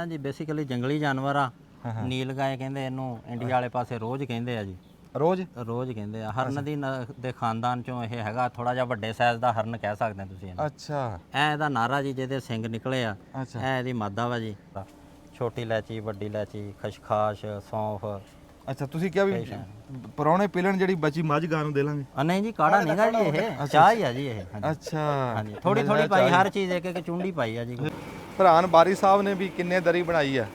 ਜੀ ਬੇਸਿਕਲੀ ਜੰਗਲੀ ਜਾਨਵਰ ਆ। ਨੀਲ ਗਾਏ ਕਹਿੰਦੇ ਇਹਨੂੰ, ਇੰਡੀਆ ਵਾਲੇ ਪਾਸੇ ਰੋਜ਼ ਕਹਿੰਦੇ ਆ ਜੀ। ਰੋਜ਼ ਰੋਜ਼ ਕਹਿੰਦੇ ਆ। ਹਰਨ ਦੇ ਖਾਨਦਾਨ ਚੋਂ ਇਹ ਹੈਗਾ, ਥੋੜਾ ਜਿਹਾ ਵੱਡੇ ਸਾਈਜ਼ ਦਾ ਹਰਨ ਕਹਿ ਸਕਦੇ ਤੁਸੀਂ ਇਹਨੂੰ। ਅੱਛਾ ਇਹਦਾ ਨਾਰਾ ਜੀ, ਜਿਹਦੇ ਸਿੰਗ ਨਿਕਲੇ ਆ, ਅੱਛਾ ਇਹ ਇਹਦੀ ਮਾਦਾ ਵਾ ਜੀ। ਛੋਟੀ ਇਲਾਇਚੀ, ਵੱਡੀ ਇਲਾਇਚੀ, ਖਸ਼ਖਾਸ਼, ਸੌਂਫ। ਅੱਛਾ ਤੁਸੀਂ ਕਿਹਾ ਵੀ ਪਰੌਣੇ ਪੀਲਣ ਜਿਹੜੀ ਬਚੀ ਮੱਝ ਗਾਂ ਨੂੰ ਦੇ ਲਾਂਗੇ? ਨਹੀਂ ਜੀ, ਕਾੜਾ ਨਹੀਂਗਾ ਜੀ, ਇਹ ਚਾਹ ਹੀ ਆ ਜੀ ਇਹ। ਅੱਛਾ ਹਾਂਜੀ, ਥੋੜੀ ਥੋੜੀ ਪਾਈ, ਹਰ ਚੀਜ਼ ਇੱਕ ਇੱਕ ਚੁੰਡੀ ਪਾਈ ਆ ਜੀ। ਭਰਾਨ ਬਾਰੀ ਸਾਹਿਬ ਨੇ ਵੀ ਕਿੰਨੇ ਦਰੀ ਬਣਾਈ ਆ?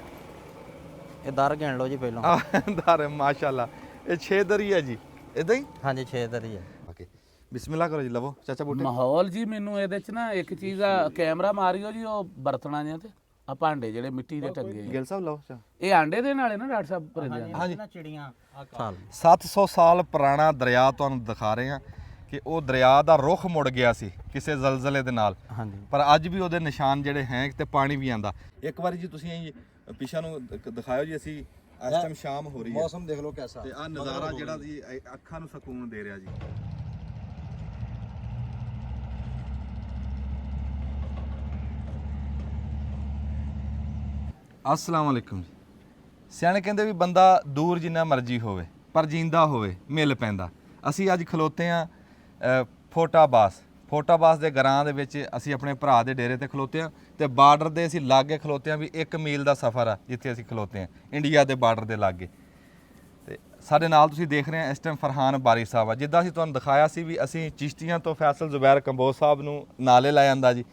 ਇਹ ਦਰ ਗਿਣ ਲਓ ਜੀ ਪਹਿਲਾਂ। ਦਰ ਮਾਸ਼ਾਅੱਲਾ, ਇਹ 6 ਦਰੀ ਆ ਜੀ, ਇਦਾਂ ਹੀ? ਹਾਂਜੀ 6 ਦਰੀ ਆ। ਓਕੇ ਬਿਸਮਿਲ੍ਲਾ ਕਰੋ ਜੀ, ਲਵੋ ਚਾਚਾ ਬੂਟੇ। ਮਾਹੌਲ ਜੀ ਮੈਨੂੰ ਇਹਦੇ ਚ ਨਾ ਇੱਕ ਚੀਜ਼ ਆ, ਕੈਮਰਾ ਮਾਰਿਓ ਜੀ ਉਹ ਬਰਤਨਾਂ ਜਾਂ ਤੇ ਆ ਭਾਂਡੇ ਜਿਹੜੇ ਮਿੱਟੀ ਦੇ ਟੰਗੇ ਆ। ਗਿਲ ਸਾਹਿਬ ਲਓ ਚਾ। ਇਹ ਆਂਡੇ ਦੇ ਨਾਲੇ ਨਾ ਡਾਕਟਰ ਸਾਹਿਬ ਭਰੇ ਜਾਂਦੇ? ਹਾਂਜੀ, ਚਿੜੀਆਂ ਸਾਲ 700 ਸਾਲ ਪੁਰਾਣਾ ਦਰਿਆ ਤੁਹਾਨੂੰ ਦਿਖਾ ਰਹੇ ਆ ਕਿ ਉਹ ਦਰਿਆ ਦਾ ਰੁੱਖ ਮੁੜ ਗਿਆ ਸੀ ਕਿਸੇ ਜ਼ਲਜ਼ਲੇ ਦੇ ਨਾਲ। ਹਾਂਜੀ, ਪਰ ਅੱਜ ਵੀ ਉਹਦੇ ਨਿਸ਼ਾਨ ਜਿਹੜੇ ਹੈ ਤੇ ਪਾਣੀ ਵੀ ਆਂਦਾ। ਇੱਕ ਵਾਰੀ ਜੀ ਤੁਸੀਂ ਪਿਛਾ ਨੂੰ ਦਿਖਾਇਓ ਜੀ, ਅਸੀਂ ਇਸ ਟਾਈਮ ਸ਼ਾਮ ਹੋ ਰਹੀ ਹੈ, मौसम देख लो कैसा ਤੇ ਆ ਨਜ਼ਾਰਾ ਜਿਹੜਾ ਜੀ ਅੱਖਾਂ ਨੂੰ ਸਕੂਨ ਦੇ ਰਿਹਾ ਜੀ। ਅਸਲਾਮ ਵਾਲੇਕੁਮ ਜੀ। ਸਿਆਣੇ ਕਹਿੰਦੇ ਵੀ ਬੰਦਾ ਦੂਰ ਜਿੰਨਾ ਮਰਜ਼ੀ ਹੋਵੇ ਪਰ ਜਿੰਦਾ ਹੋਵੇ ਮਿਲ ਪੈਂਦਾ। ਅਸੀਂ ਅੱਜ ਖਲੋਤੇ ਆ ਫੋਟਾਬਾਸ ਦੇ ਗਰਾਂ ਦੇ ਵਿੱਚ। ਅਸੀਂ ਆਪਣੇ ਭਰਾ ਦੇ ਡੇਰੇ ਤੇ ਖਲੋਤੇ ਆ ਤੇ ਬਾਰਡਰ ਦੇ ਅਸੀਂ ਲਾਗੇ ਖਲੋਤੇ ਆ, ਵੀ 1 ਮੀਲ ਦਾ ਸਫ਼ਰ ਆ ਜਿੱਥੇ ਅਸੀਂ ਖਲੋਤੇ ਆ, ਇੰਡੀਆ ਦੇ ਬਾਰਡਰ ਦੇ ਲਾਗੇ। ਤੇ ਸਾਡੇ ਨਾਲ ਤੁਸੀਂ ਦੇਖ ਰਹੇ ਆ ਇਸ ਟਾਈਮ ਫਰਹਾਨ ਬਾਰੀ ਸਾਹਿਬ ਆ। ਜਿੱਦਾਂ ਅਸੀਂ ਤੁਹਾਨੂੰ ਦਿਖਾਇਆ ਸੀ ਵੀ ਅਸੀਂ ਚਿਸ਼ਤੀਆਂ ਤੋਂ ਫੈਸਲ ਜ਼ੁਬੈਰ ਕੰਬੋਜ ਸਾਹਿਬ ਨੂੰ ਨਾਲੇ ਲੈ ਜਾਂਦਾ ਜੀ।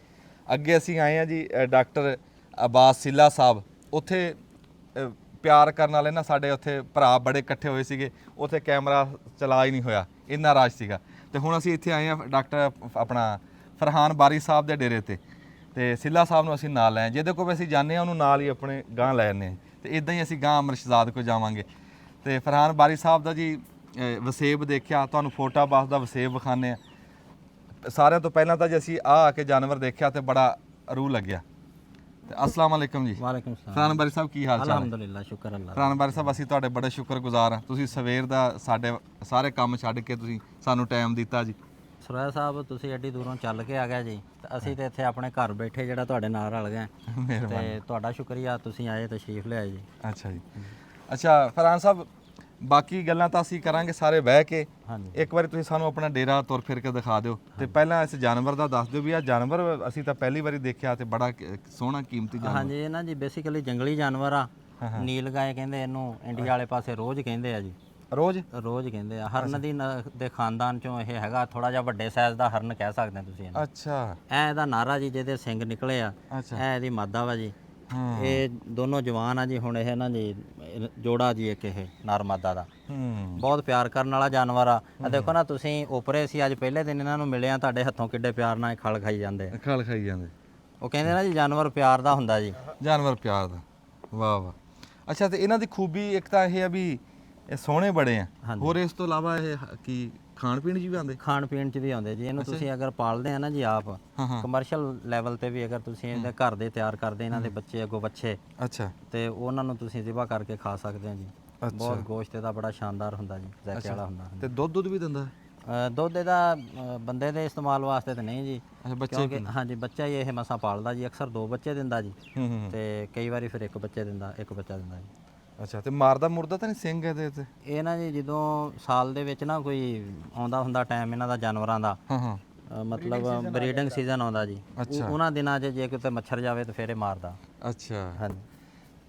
ਅੱਗੇ ਅਸੀਂ ਆਏ ਆ ਜੀ ਡਾਕਟਰ ਅਬਾਸ ਸਿੱਲਾ ਸਾਹਿਬ, ਉੱਥੇ ਪਿਆਰ ਕਰਨ ਵਾਲੇ ਨਾ ਸਾਡੇ ਉੱਥੇ ਭਰਾ ਬੜੇ ਇਕੱਠੇ ਹੋਏ ਸੀਗੇ, ਉੱਥੇ ਕੈਮਰਾ ਚਲਾ ਹੀ ਨਹੀਂ ਹੋਇਆ, ਇੰਨਾ ਰਸ਼ ਸੀਗਾ। ਤੇ ਹੁਣ ਅਸੀਂ ਇੱਥੇ ਆਏ ਆ ਡਾਕਟਰ ਆਪਣਾ ਫਰਹਾਨ ਬਾਰੀ ਸਾਹਿਬ ਦੇ ਡੇਰੇ ਤੇ ਸਿੱਲਾ ਸਾਹਿਬ ਨੂੰ ਅਸੀਂ ਨਾਲ ਲੈ, ਜਿਹਦੇ ਕੋਲ ਅਸੀਂ ਜਾਂਦੇ ਆ ਉਹਨੂੰ ਨਾਲ ਹੀ ਆਪਣੇ ਗਾਂ ਲੈ ਜਾਂਦੇ ਹਾਂ। ਤੇ ਇਦਾਂ ਹੀ ਅਸੀਂ ਗਾਂ ਅਮਰਸ਼ਜ਼ਾਦ ਕੋਲ ਜਾਵਾਂਗੇ। ਤੇ ਫਰਹਾਨ ਬਾਰੀ ਸਾਹਿਬ ਦਾ ਜੀ ਵਸੇਬ ਦੇਖਿਆ, ਤੁਹਾਨੂੰ ਫੋਟਾਬਾਸ ਦਾ ਵਸੇਬ ਵਿਖਾਉਂਦੇ ਆ। ਸਾਰਿਆਂ ਤੋਂ ਪਹਿਲਾਂ ਤਾਂ ਜੀ ਅਸੀਂ ਆ ਕੇ ਜਾਨਵਰ ਦੇਖਿਆ ਤੇ ਬੜਾ ਰੂਹ ਲੱਗਿਆ। अस्सलाम वालेकुम जी। ਵਾਲੇਕੁਮ ਸਲਾਮ। ਫਰਹਾਨ ਬਾਰੀ ਸਾਹਿਬ ਕੀ ਹਾਲ ਚਾਲ ਹੈ? ਅਲਹਮਦੁਲਿਲਾ, ਸ਼ੁਕਰ ਅੱਲਾਹ। ਫਰਹਾਨ ਬਾਰੀ ਸਾਹਿਬ ਅਸੀਂ ਤੁਹਾਡੇ ਬੜੇ ਸ਼ੁਕਰਗੁਜ਼ਾਰ ਹਾਂ, ਤੁਸੀਂ ਸਵੇਰ ਦਾ ਸਾਡੇ ਸਾਰੇ ਕੰਮ ਛੱਡ ਕੇ ਤੁਸੀਂ ਸਾਨੂੰ ਟਾਈਮ ਦਿੱਤਾ ਜੀ। ਸੁਰੇਆ ਸਾਹਿਬ, ਤੁਸੀਂ ਐਡੀ ਦੂਰੋਂ ਚੱਲ ਕੇ ਆ ਗਏ ਜੀ, ਤੇ ਅਸੀਂ ਤੇ ਇੱਥੇ ਆਪਣੇ ਘਰ ਬੈਠੇ ਜਿਹੜਾ ਤੁਹਾਡੇ ਨਾਲ ਰਲ ਗਏ। ਤੇ ਤੁਹਾਡਾ ਸ਼ੁਕਰੀਆ, ਤੁਸੀਂ ਆਏ, ਤਸ਼ਰੀਫ ਲਿਆਏ ਜੀ। ਅੱਛਾ ਜੀ। ਅੱਛਾ ਫਰਹਾਨ ਸਾਹਿਬ, ਬਾਕੀ ਗੱਲਾਂ ਤਾਂ ਅਸੀਂ ਕਰਾਂਗੇ ਸਾਰੇ ਬਹਿ ਕੇ। ਹਾਂਜੀ, ਇੱਕ ਵਾਰੀ ਤੁਸੀਂ ਸਾਨੂੰ ਆਪਣਾ ਡੇਰਾ ਤੁਰ ਫਿਰ ਕੇ ਦਿਖਾ ਦਿਓ ਤੇ ਪਹਿਲਾਂ ਇਸ ਜਾਨਵਰ ਦਾ ਦੱਸ ਦਿਓ ਵੀ ਆਹ ਜਾਨਵਰ ਅਸੀਂ ਤਾਂ ਪਹਿਲੀ ਵਾਰੀ ਦੇਖਿਆ ਤੇ ਬੜਾ ਸੋਹਣਾ ਕੀਮਤੀ ਜਾਨਵਰ। ਹਾਂਜੀ, ਇਹ ਨਾ ਜੀ ਬੇਸਿਕਲੀ ਜੰਗਲੀ ਜਾਨਵਰ ਆ। ਨੀਲ ਗਾਏ ਕਹਿੰਦੇ ਇਹਨੂੰ, ਇੰਡੀਆ ਵਾਲੇ ਪਾਸੇ ਰੋਜ਼ ਕਹਿੰਦੇ ਆ ਜੀ। ਰੋਜ਼ ਕਹਿੰਦੇ ਆ। ਹਰਨ ਦੇ ਖਾਨਦਾਨ ਚੋਂ ਇਹ ਹੈਗਾ, ਥੋੜਾ ਜਿਹਾ ਵੱਡੇ ਸਾਈਜ਼ ਦਾ ਹਰਨ ਕਹਿ ਸਕਦੇ ਤੁਸੀਂ ਇਹਨੂੰ। ਅੱਛਾ ਇਹ ਇਹਦਾ ਨਾਰਾ ਜੀ, ਜਿਹਦੇ ਸਿੰਗ ਨਿਕਲੇ ਆ, ਅੱਛਾ ਇਹ ਇਹਦੀ ਮਾਦਾ ਵਾ ਜੀ। ਇਹ ਦੋਨੋਂ ਜਵਾਨ ਆ ਜੀ। ਹੁਣ ਇਹ ਨਾ ਜੀ ਜੋੜਾ ਜੀ ਇੱਕ ਇਹ ਨਰ ਮਾਦਾ ਦਾ, ਬਹੁਤ ਪਿਆਰ ਕਰਨ ਵਾਲਾ ਜਾਨਵਰ ਆ। ਦੇਖੋ ਨਾ ਤੁਸੀਂ, ਉਪਰੇ ਸੀ ਅੱਜ ਪਹਿਲੇ ਦਿਨ ਇਹਨਾਂ ਨੂੰ ਮਿਲਿਆ, ਤੁਹਾਡੇ ਹੱਥੋਂ ਕਿੱਡੇ ਪਿਆਰ ਨਾਲ ਖਲ ਖਾਈ ਜਾਂਦੇ ਆ। ਖਲ ਖਾਈ ਜਾਂਦੇ। ਉਹ ਕਹਿੰਦੇ ਨਾ ਜੀ ਜਾਨਵਰ ਪਿਆਰ ਦਾ ਹੁੰਦਾ ਜੀ। ਜਾਨਵਰ ਪਿਆਰ ਦਾ, ਵਾਹ ਵਾਹ। ਅੱਛਾ, ਤੇ ਇਹਨਾਂ ਦੀ ਖੂਬੀ ਇੱਕ ਤਾਂ ਇਹ ਆ ਵੀ ਇਹ ਸੋਹਣੇ ਬੜੇ ਆ, ਹੋਰ ਇਸ ਤੋਂ ਇਲਾਵਾ ਇਹ ਕੀ ਖਾਣ ਪੀਣ ਜੀ ਵੀ ਆਉਂਦੇ? ਖਾਣ ਪੀਣ ਚ ਵੀ ਆਉਂਦੇ ਜੀ। ਇਹਨੂੰ ਤੁਸੀਂ ਅਗਰ ਪਾਲਦੇ ਆ ਨਾ ਜੀ ਆਪ, ਕਮਰਸ਼ੀਅਲ ਲੈਵਲ ਤੇ ਵੀ ਅਗਰ ਤੁਸੀਂ ਇਹਦੇ ਘਰ ਦੇ ਤਿਆਰ ਕਰਦੇ, ਇਹਨਾਂ ਦੇ ਬੱਚੇ ਅੱਗੋਂ ਬੱਚੇ, ਅੱਛਾ, ਤੇ ਉਹਨਾਂ ਨੂੰ ਤੁਸੀਂ ਜ਼ਿਬਾ ਕਰਕੇ ਖਾ ਸਕਦੇ ਆ ਜੀ। ਬਹੁਤ ਗੋਸ਼ਤ ਇਹਦਾ ਬੜਾ ਸ਼ਾਨਦਾਰ ਹੁੰਦਾ ਜੀ, ਜ਼ਾਇਕੇ ਵਾਲਾ ਹੁੰਦਾ। ਤੇ ਦੁੱਧ ਵੀ ਦਿੰਦਾ? ਦੁੱਧ ਇਹਦਾ ਬੰਦੇ ਦੇ ਇਸਤੇਮਾਲ ਵਾਸਤੇ ਤਾਂ ਨਹੀਂ ਜੀ। ਅੱਛਾ, ਬੱਚੇ ਕਿਉਂਕਿ ਹਾਂਜੀ, ਬੱਚਾ ਹੀ ਇਹ ਮਸਾਂ ਪਾਲਦਾ ਜੀ। ਅਕਸਰ 2 ਬੱਚੇ ਦਿੰਦਾ ਜੀ, ਤੇ ਕਈ ਵਾਰੀ ਫਿਰ 1 ਬੱਚਾ ਦਿੰਦਾ ਜੀ। ਅੱਛਾ, ਤੇ ਮਾਰਦਾ ਮੁਰਦਾ ਤਾਂ ਨਹੀਂ ਸਿੰਘ ਇਹਦੇ ਤੇ? ਇਹ ਨਾ ਜੀ ਜਦੋਂ ਸਾਲ ਦੇ ਵਿੱਚ ਨਾ ਕੋਈ ਆਉਂਦਾ ਹੁੰਦਾ ਟਾਈਮ ਇਹਨਾਂ ਦਾ ਜਾਨਵਰਾਂ ਦਾ, ਮਤਲਬ ਬਰੀਡਿੰਗ ਸੀਜ਼ਨ ਆਉਂਦਾ ਜੀ, ਉਹਨਾਂ ਦਿਨਾਂ 'ਚ ਜੇ ਕਿਤੇ ਮੱਛਰ ਜਾਵੇ ਤਾਂ ਫਿਰ ਇਹ ਮਾਰਦਾ। ਅੱਛਾ, ਹਾਂਜੀ।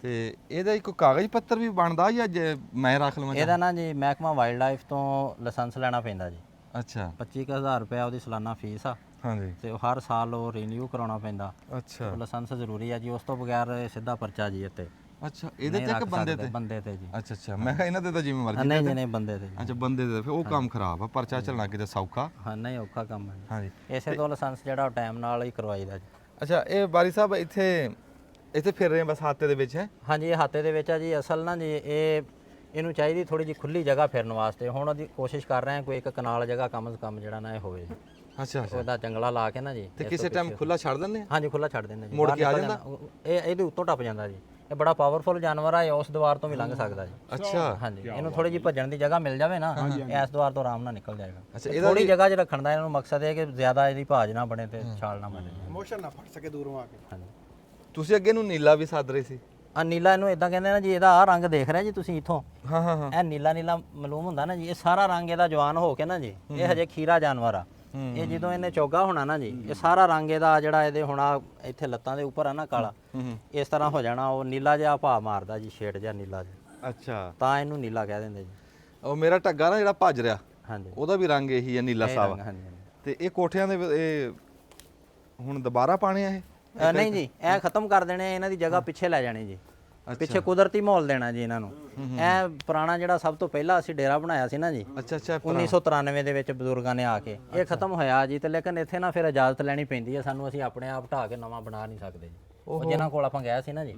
ਤੇ ਇਹਦਾ ਕੋਈ ਕਾਗਜ਼ ਪੱਤਰ ਵੀ ਬਣਦਾ ਜਾਂ ਮੈਂ ਰੱਖ ਲਵਾਂ? ਇਹਦਾ ਨਾ ਜੀ ਮਹਿਕਮਾ ਵਾਈਲਡ ਲਾਈਫ ਤੋਂ ਲਾਇਸੈਂਸ ਲੈਣਾ ਪੈਂਦਾ ਜੀ। ਅੱਛਾ, 25,000 ਰੁਪਏ ਉਹਦੀ ਸਾਲਾਨਾ ਫੀਸ ਆ। ਹਾਂਜੀ, ਤੇ ਹਰ ਸਾਲ ਉਹ ਰੀਨਿਊ ਕਰਾਉਣਾ ਪੈਂਦਾ। ਅੱਛਾ, ਲਾਇਸੈਂਸ ਜ਼ਰੂਰੀ ਆ ਜੀ, ਉਸ ਤੋਂ ਬਗੈਰ ਸਿੱਧਾ ਪਰਚਾ ਜੀ ਇੱਥੇ। ਅੱਛਾ, ਇਹਦੇ ਤੇ ਕਿ ਬੰਦੇ ਤੇ? ਬੰਦੇ ਤੇ ਜੀ। ਅੱਛਾ ਅੱਛਾ, ਮੈਂ ਕਿਹਾ ਇਹਨਾਂ ਦੇ ਤਾਂ ਜਿਵੇਂ ਮਰਜ਼ੀ। ਨਹੀਂ ਨਹੀਂ, ਬੰਦੇ ਤੇ। ਅੱਛਾ, ਬੰਦੇ ਦੇ ਫਿਰ ਉਹ ਕੰਮ ਖਰਾਬ ਆ, ਪਰਚਾ ਚੱਲਣਾ ਕਿਤੇ ਸੌਖਾ। ਹਾਂ, ਨਹੀਂ ਔਖਾ ਕੰਮ ਹੈ ਜੀ। ਹਾਂਜੀ, ਇਸੇ ਤੋਂ ਲਾਇਸੈਂਸ ਜਿਹੜਾ ਉਹ ਟਾਈਮ ਨਾਲ ਹੀ ਕਰਵਾਈਦਾ ਜੀ। ਅੱਛਾ, ਇਹ ਬਾਰੀ ਸਾਹਿਬ ਇੱਥੇ ਫਿਰ ਰਹੇ ਬਸ ਹਾਤੇ ਦੇ ਵਿੱਚ ਹੈ? ਹਾਂਜੀ, ਇਹ ਹਾਤੇ ਦੇ ਵਿੱਚ ਆ ਜੀ। ਅਸਲ ਨਾ ਜੀ ਇਹਨੂੰ ਚਾਹੀਦੀ ਥੋੜੀ ਜਿਹੀ ਖੁੱਲੀ ਜਗ੍ਹਾ ਫਿਰਨ ਵਾਸਤੇ। ਹੁਣ ਉਹਦੀ ਕੋਸ਼ਿਸ਼ ਕਰ ਰਹੇ ਹਾਂ ਕੋਈ 1 ਕਨਾਲ ਜਗ੍ਹਾ ਕਮ ਸੇ ਕਮ ਜਿਹੜਾ ਨਾ ਇਹ ਹੋਵੇ। ਅੱਛਾ ਅੱਛਾ, ਉਹਦਾ ਜੰਗਲਾ ਲਾ ਕੇ ਨਾ ਜੀ। ਤੇ ਕਿਸੇ ਟਾਈਮ ਖੁੱਲਾ ਛੱਡ ਦਿੰਦੇ ਆ? ਹਾਂਜੀ, ਖੁੱਲਾ ਛੱਡ ਦਿੰਦੇ ਜੀ। ਮੁੜ ਕੇ ਆ ਜਾਂਦਾ? ਇਹਦੇ ਉੱਤੋਂ ਟੱਪ ਜਾਂਦਾ ਜੀ। ਇਹ ਬੜਾ ਪਾਵਰਫੁਲ ਜਾਨਵਰ ਆ, ਇਹ ਉਸ ਦੀਵਾਰ ਤੋਂ ਵੀ ਲੰਘ ਸਕਦਾ ਜੀ। ਅੱਛਾ, ਹਾਂਜੀ, ਇਹਨੂੰ ਥੋੜੀ ਜਿਹੀ ਭੱਜਣ ਦੀ ਜਗ੍ਹਾ ਮਿਲ ਜਾਵੇ ਨਾ, ਇਸ ਦੀਵਾਰ ਤੋਂ ਆਰਾਮ ਨਾਲ ਨਿਕਲ ਜਾਏਗਾ। ਅੱਛਾ, ਥੋੜੀ ਜਗ੍ਹਾ 'ਚ ਰੱਖਣ ਦਾ ਇਹਨਾਂ ਨੂੰ ਮਕਸਦ ਹੈ ਕਿ ਜ਼ਿਆਦਾ ਇਹਦੀ ਭਾਜ ਨਾ ਬਣੇ ਤੇ ਛਾਲ ਨਾ ਮਾਰੇ। इमोशन ना फट सके दूरों आके। ਹਾਂਜੀ, ਤੁਸੀਂ ਅੱਗੇ ਨੂੰ ਨੀਲਾ ਵੀ ਸੱਦ ਰਹੇ ਸੀ? ਆ ਨੀਲਾ ਇਹਨੂੰ ਇਦਾਂ ਕਹਿੰਦੇ ਨਾ ਜੀ, ਇਹਦਾ ਆ ਰੰਗ ਦੇਖ ਰਿਹਾ ਜੀ ਤੁਸੀਂ ਇੱਥੋਂ, ਹਾਂ ਹਾਂ ਹਾਂ ਇਹ ਨੀਲਾ ਨੀਲਾ ਮਲੂਮ ਹੁੰਦਾ ਨਾ ਜੀ, ਇਹ ਸਾਰਾ ਰੰਗ ਇਹਦਾ ਜਵਾਨ ਹੋ ਕੇ ਨਾ ਜੀ, ਇਹ ਹਜੇ ਖੀਰਾ ਜਾਨਵਰ ਆ। ਇਹ ਜਦੋਂ ਇਹਨੇ ਚੋਗਾ ਹੋਣਾ ਨਾ ਜੀ, ਇਹ ਸਾਰਾ ਰੰਗ ਇਹਦਾ ਜਿਹੜਾ ਇਹਦੇ ਹੁਣ ਆਹ ਇੱਥੇ ਲੱਤਾਂ ਦੇ ਉੱਪਰ ਆ ਨਾ ਕਾਲਾ, ਇਸ ਤਰ੍ਹਾਂ ਹੋ ਜਾਣਾ, ਉਹ ਨੀਲਾ ਜਿਹਾ ਭਾ ਮਾਰਦਾ ਜੀ, ਸ਼ੇਡ ਜਿਹਾ ਨੀਲਾ ਜਿਹਾ, ਅੱਛਾ ਤਾਂ ਇਹਨੂੰ ਨੀਲਾ ਕਹਿ ਦਿੰਦੇ ਜੀ। ਉਹ ਮੇਰਾ ਢੱਗਾ ਨਾ ਜਿਹੜਾ ਭੱਜ ਰਿਹਾ, ਹਾਂਜੀ ਉਹਦਾ ਵੀ ਰੰਗ ਇਹੀ ਹੈ, ਨੀਲਾ ਸਾਵਾ। ਹਾਂਜੀ ਤੇ ਇਹ ਕੋਠਿਆਂ ਦੇ ਇਹ ਹੁਣ ਦੁਬਾਰਾ ਪਾਣੇ ਆ ਇਹ? ਨਹੀਂ ਜੀ, ਇਹ ਖਤਮ ਕਰ ਦੇਣੇ, ਇਹਨਾਂ ਦੀ ਜਗ੍ਹਾ ਪਿੱਛੇ ਲੈ ਜਾਣੀ ਜੀ, ਪਿੱਛੇ ਕੁਦਰਤੀ ਮਾਹੌਲ ਦੇਣਾ ਜੀ ਇਹਨਾਂ ਨੂੰ। ਇਹ ਪੁਰਾਣਾ ਜਿਹੜਾ ਸਭ ਤੋਂ ਪਹਿਲਾਂ ਅਸੀਂ ਡੇਰਾ ਬਣਾਇਆ ਸੀ ਨਾ ਜੀ, ਅੱਛਾ ਅੱਛਾ 1993 ਦੇ ਵਿੱਚ ਬਜ਼ੁਰਗਾਂ ਨੇ ਆ ਕੇ, ਇਹ ਖਤਮ ਹੋਇਆ ਜੀ। ਤੇ ਲੇਕਿਨ ਇੱਥੇ ਨਾ ਫਿਰ ਇਜਾਜ਼ਤ ਲੈਣੀ ਪੈਂਦੀ ਹੈ ਸਾਨੂੰ, ਅਸੀਂ ਆਪਣੇ ਆਪ ਢਾਹ ਕੇ ਨਵਾਂ ਬਣਾ ਨਹੀਂ ਸਕਦੇ ਜੀ। ਉਹ ਜਿਹਨਾਂ ਕੋਲ ਆਪਾਂ ਗਏ ਸੀ ਨਾ ਜੀ,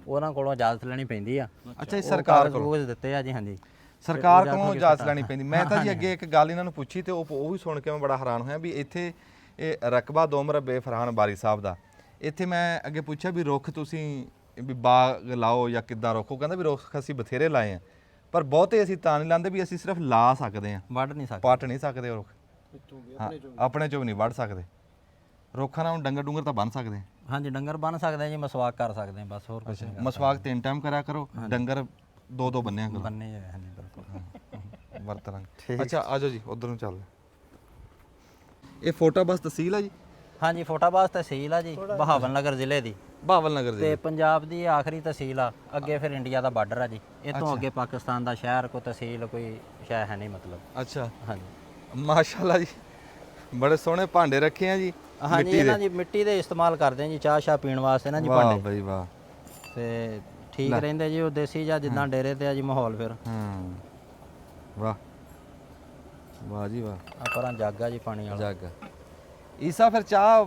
ਉਹਨਾਂ ਕੋਲੋਂ ਇਜਾਜ਼ਤ ਲੈਣੀ ਪੈਂਦੀ ਆ। ਅੱਛਾ ਇਹ ਸਰਕਾਰ ਕੋਲ ਦਿੱਤੇ ਆ ਜੀ। ਹਾਂਜੀ ਸਰਕਾਰ ਕੋਲੋਂ ਇਜਾਜ਼ਤ ਲੈਣੀ ਪੈਂਦੀ। ਮੈਂ ਤਾਂ ਜੀ ਅੱਗੇ ਇੱਕ ਗੱਲ ਇਹਨਾਂ ਨੂੰ ਪੁੱਛੀ ਤੇ ਉਹ ਵੀ ਸੁਣ ਕੇ ਮੈਂ ਬੜਾ ਹੈਰਾਨ ਹੋਇਆ ਵੀ ਇੱਥੇ ਇਹ ਰਕਬਾ 2 ਮਰਬੇ ਫਰਹਾਨ ਬਾਰੀ ਸਾਹਿਬ ਦਾ, ਇੱਥੇ ਮੈਂ ਅੱਗੇ ਪੁੱਛਿਆ ਵੀ ਰੁੱਖ ਤੁਸੀਂ ਵੀ ਬਾਗ ਲਾਓ ਜਾਂ ਕਿੱਦਾਂ ਰੁੱਖੋ, ਕਹਿੰਦਾ ਵੀ ਰੁੱਖ ਅਸੀਂ ਬਥੇਰੇ ਲਾਏ ਆ, ਪਰ ਬਹੁਤੇ ਅਸੀਂ ਤਾਂ ਨਹੀਂ ਲਾਉਂਦੇ ਵੀ ਅਸੀਂ ਸਿਰਫ ਲਾ ਸਕਦੇ ਆ, ਵੱਢ ਨਹੀਂ ਸਕਦੇ, ਪੱਟ ਨਹੀਂ ਸਕਦੇ ਰੁੱਖ। ਹਾਂ ਆਪਣੇ ਚੋਂ ਵੀ ਨਹੀਂ ਵੱਢ ਸਕਦੇ। ਰੁੱਖਾਂ ਨਾਲ ਡੰਗਰ ਡੂੰਗਰ ਤਾਂ ਬੰਨ ਸਕਦੇ ਆ। ਹਾਂਜੀ ਡੰਗਰ ਬੰਨ ਸਕਦੇ ਆ ਜੀ, ਮਸਵਾਕ ਕਰ ਸਕਦੇ ਆ, ਬਸ ਹੋਰ ਕੁਝ ਨਹੀਂ ਮਸਵਾਕ 3 ਟਾਈਮ ਕਰਿਆ ਕਰੋ, ਡੰਗਰ 2 ਬੰਨਿਆ ਕਰੋ, ਬੰਨੇ ਹੋਏ ਹਨ ਬਿਲਕੁਲ। ਵਰਤ ਲਾਂਗੇ। ਅੱਛਾ ਆਜੋ ਜੀ ਉਧਰ ਨੂੰ ਚੱਲਦੇ। ਇਹ ਫੋਟਾਬਸ ਤਹਿਸੀਲ ਆ ਜੀ? ਹਾਂਜੀ ਫੋਟਾਬਾਜ਼ ਤਹਿਸੀਲ ਆ ਜੀ, ਬਹਾਵਲ ਨਗਰ ਜ਼ਿਲ੍ਹੇ ਦੀ, ਬਹਾਵਲ ਨਗਰ ਤੇ ਪੰਜਾਬ ਦੀ ਆਖਰੀ ਤਹਿਸੀਲ ਆ। ਅੱਗੇ ਫਿਰ ਇੰਡੀਆ ਦਾ ਬਾਰਡਰ ਆ ਜੀ, ਇਹ ਤੋਂ ਅੱਗੇ ਪਾਕਿਸਤਾਨ ਦਾ ਸ਼ਹਿਰ, ਕੋਈ ਤਹਿਸੀਲ ਕੋਈ ਸ਼ਹਿਰ ਹੈ ਨਹੀਂ ਮਤਲਬ। ਅੱਛਾ ਹਾਂਜੀ ਮਾਸ਼ਾਅੱਲਾ ਜੀ, ਬੜੇ ਸੋਹਣੇ ਭਾਂਡੇ ਰੱਖੇ ਆ ਜੀ। ਹਾਂਜੀ ਇਹਨਾਂ ਜੀ ਮਿੱਟੀ ਦੇ ਇਸਤੇਮਾਲ ਕਰਦੇ ਆ ਜੀ, ਚਾਹ ਸ਼ਾਹ ਪੀਣ ਵਾਸਤੇ ਨਾ ਜੀ ਵਾਹ ਭਾਂਡੇ, ਬਈ ਵਾਹ। ਤੇ ਠੀਕ ਰਹਿੰਦੇ ਜੀ ਉਹ ਦੇਸੀ ਜਾਂ ਜਿੱਦਾਂ ਡੇਰੇ ਤੇ ਆ ਜੀ ਮਾਹੌਲ ਫਿਰ। ਵਾਹ ਵਾਹ ਜੀ ਵਾਹ। ਆ ਪਰਾਂ ਜੱਗ ਆ ਜੀ ਪਾਣੀ ਵਾਲਾ। ਜੱਗ ਈਸਾ ਫਿਰ ਚਾਹ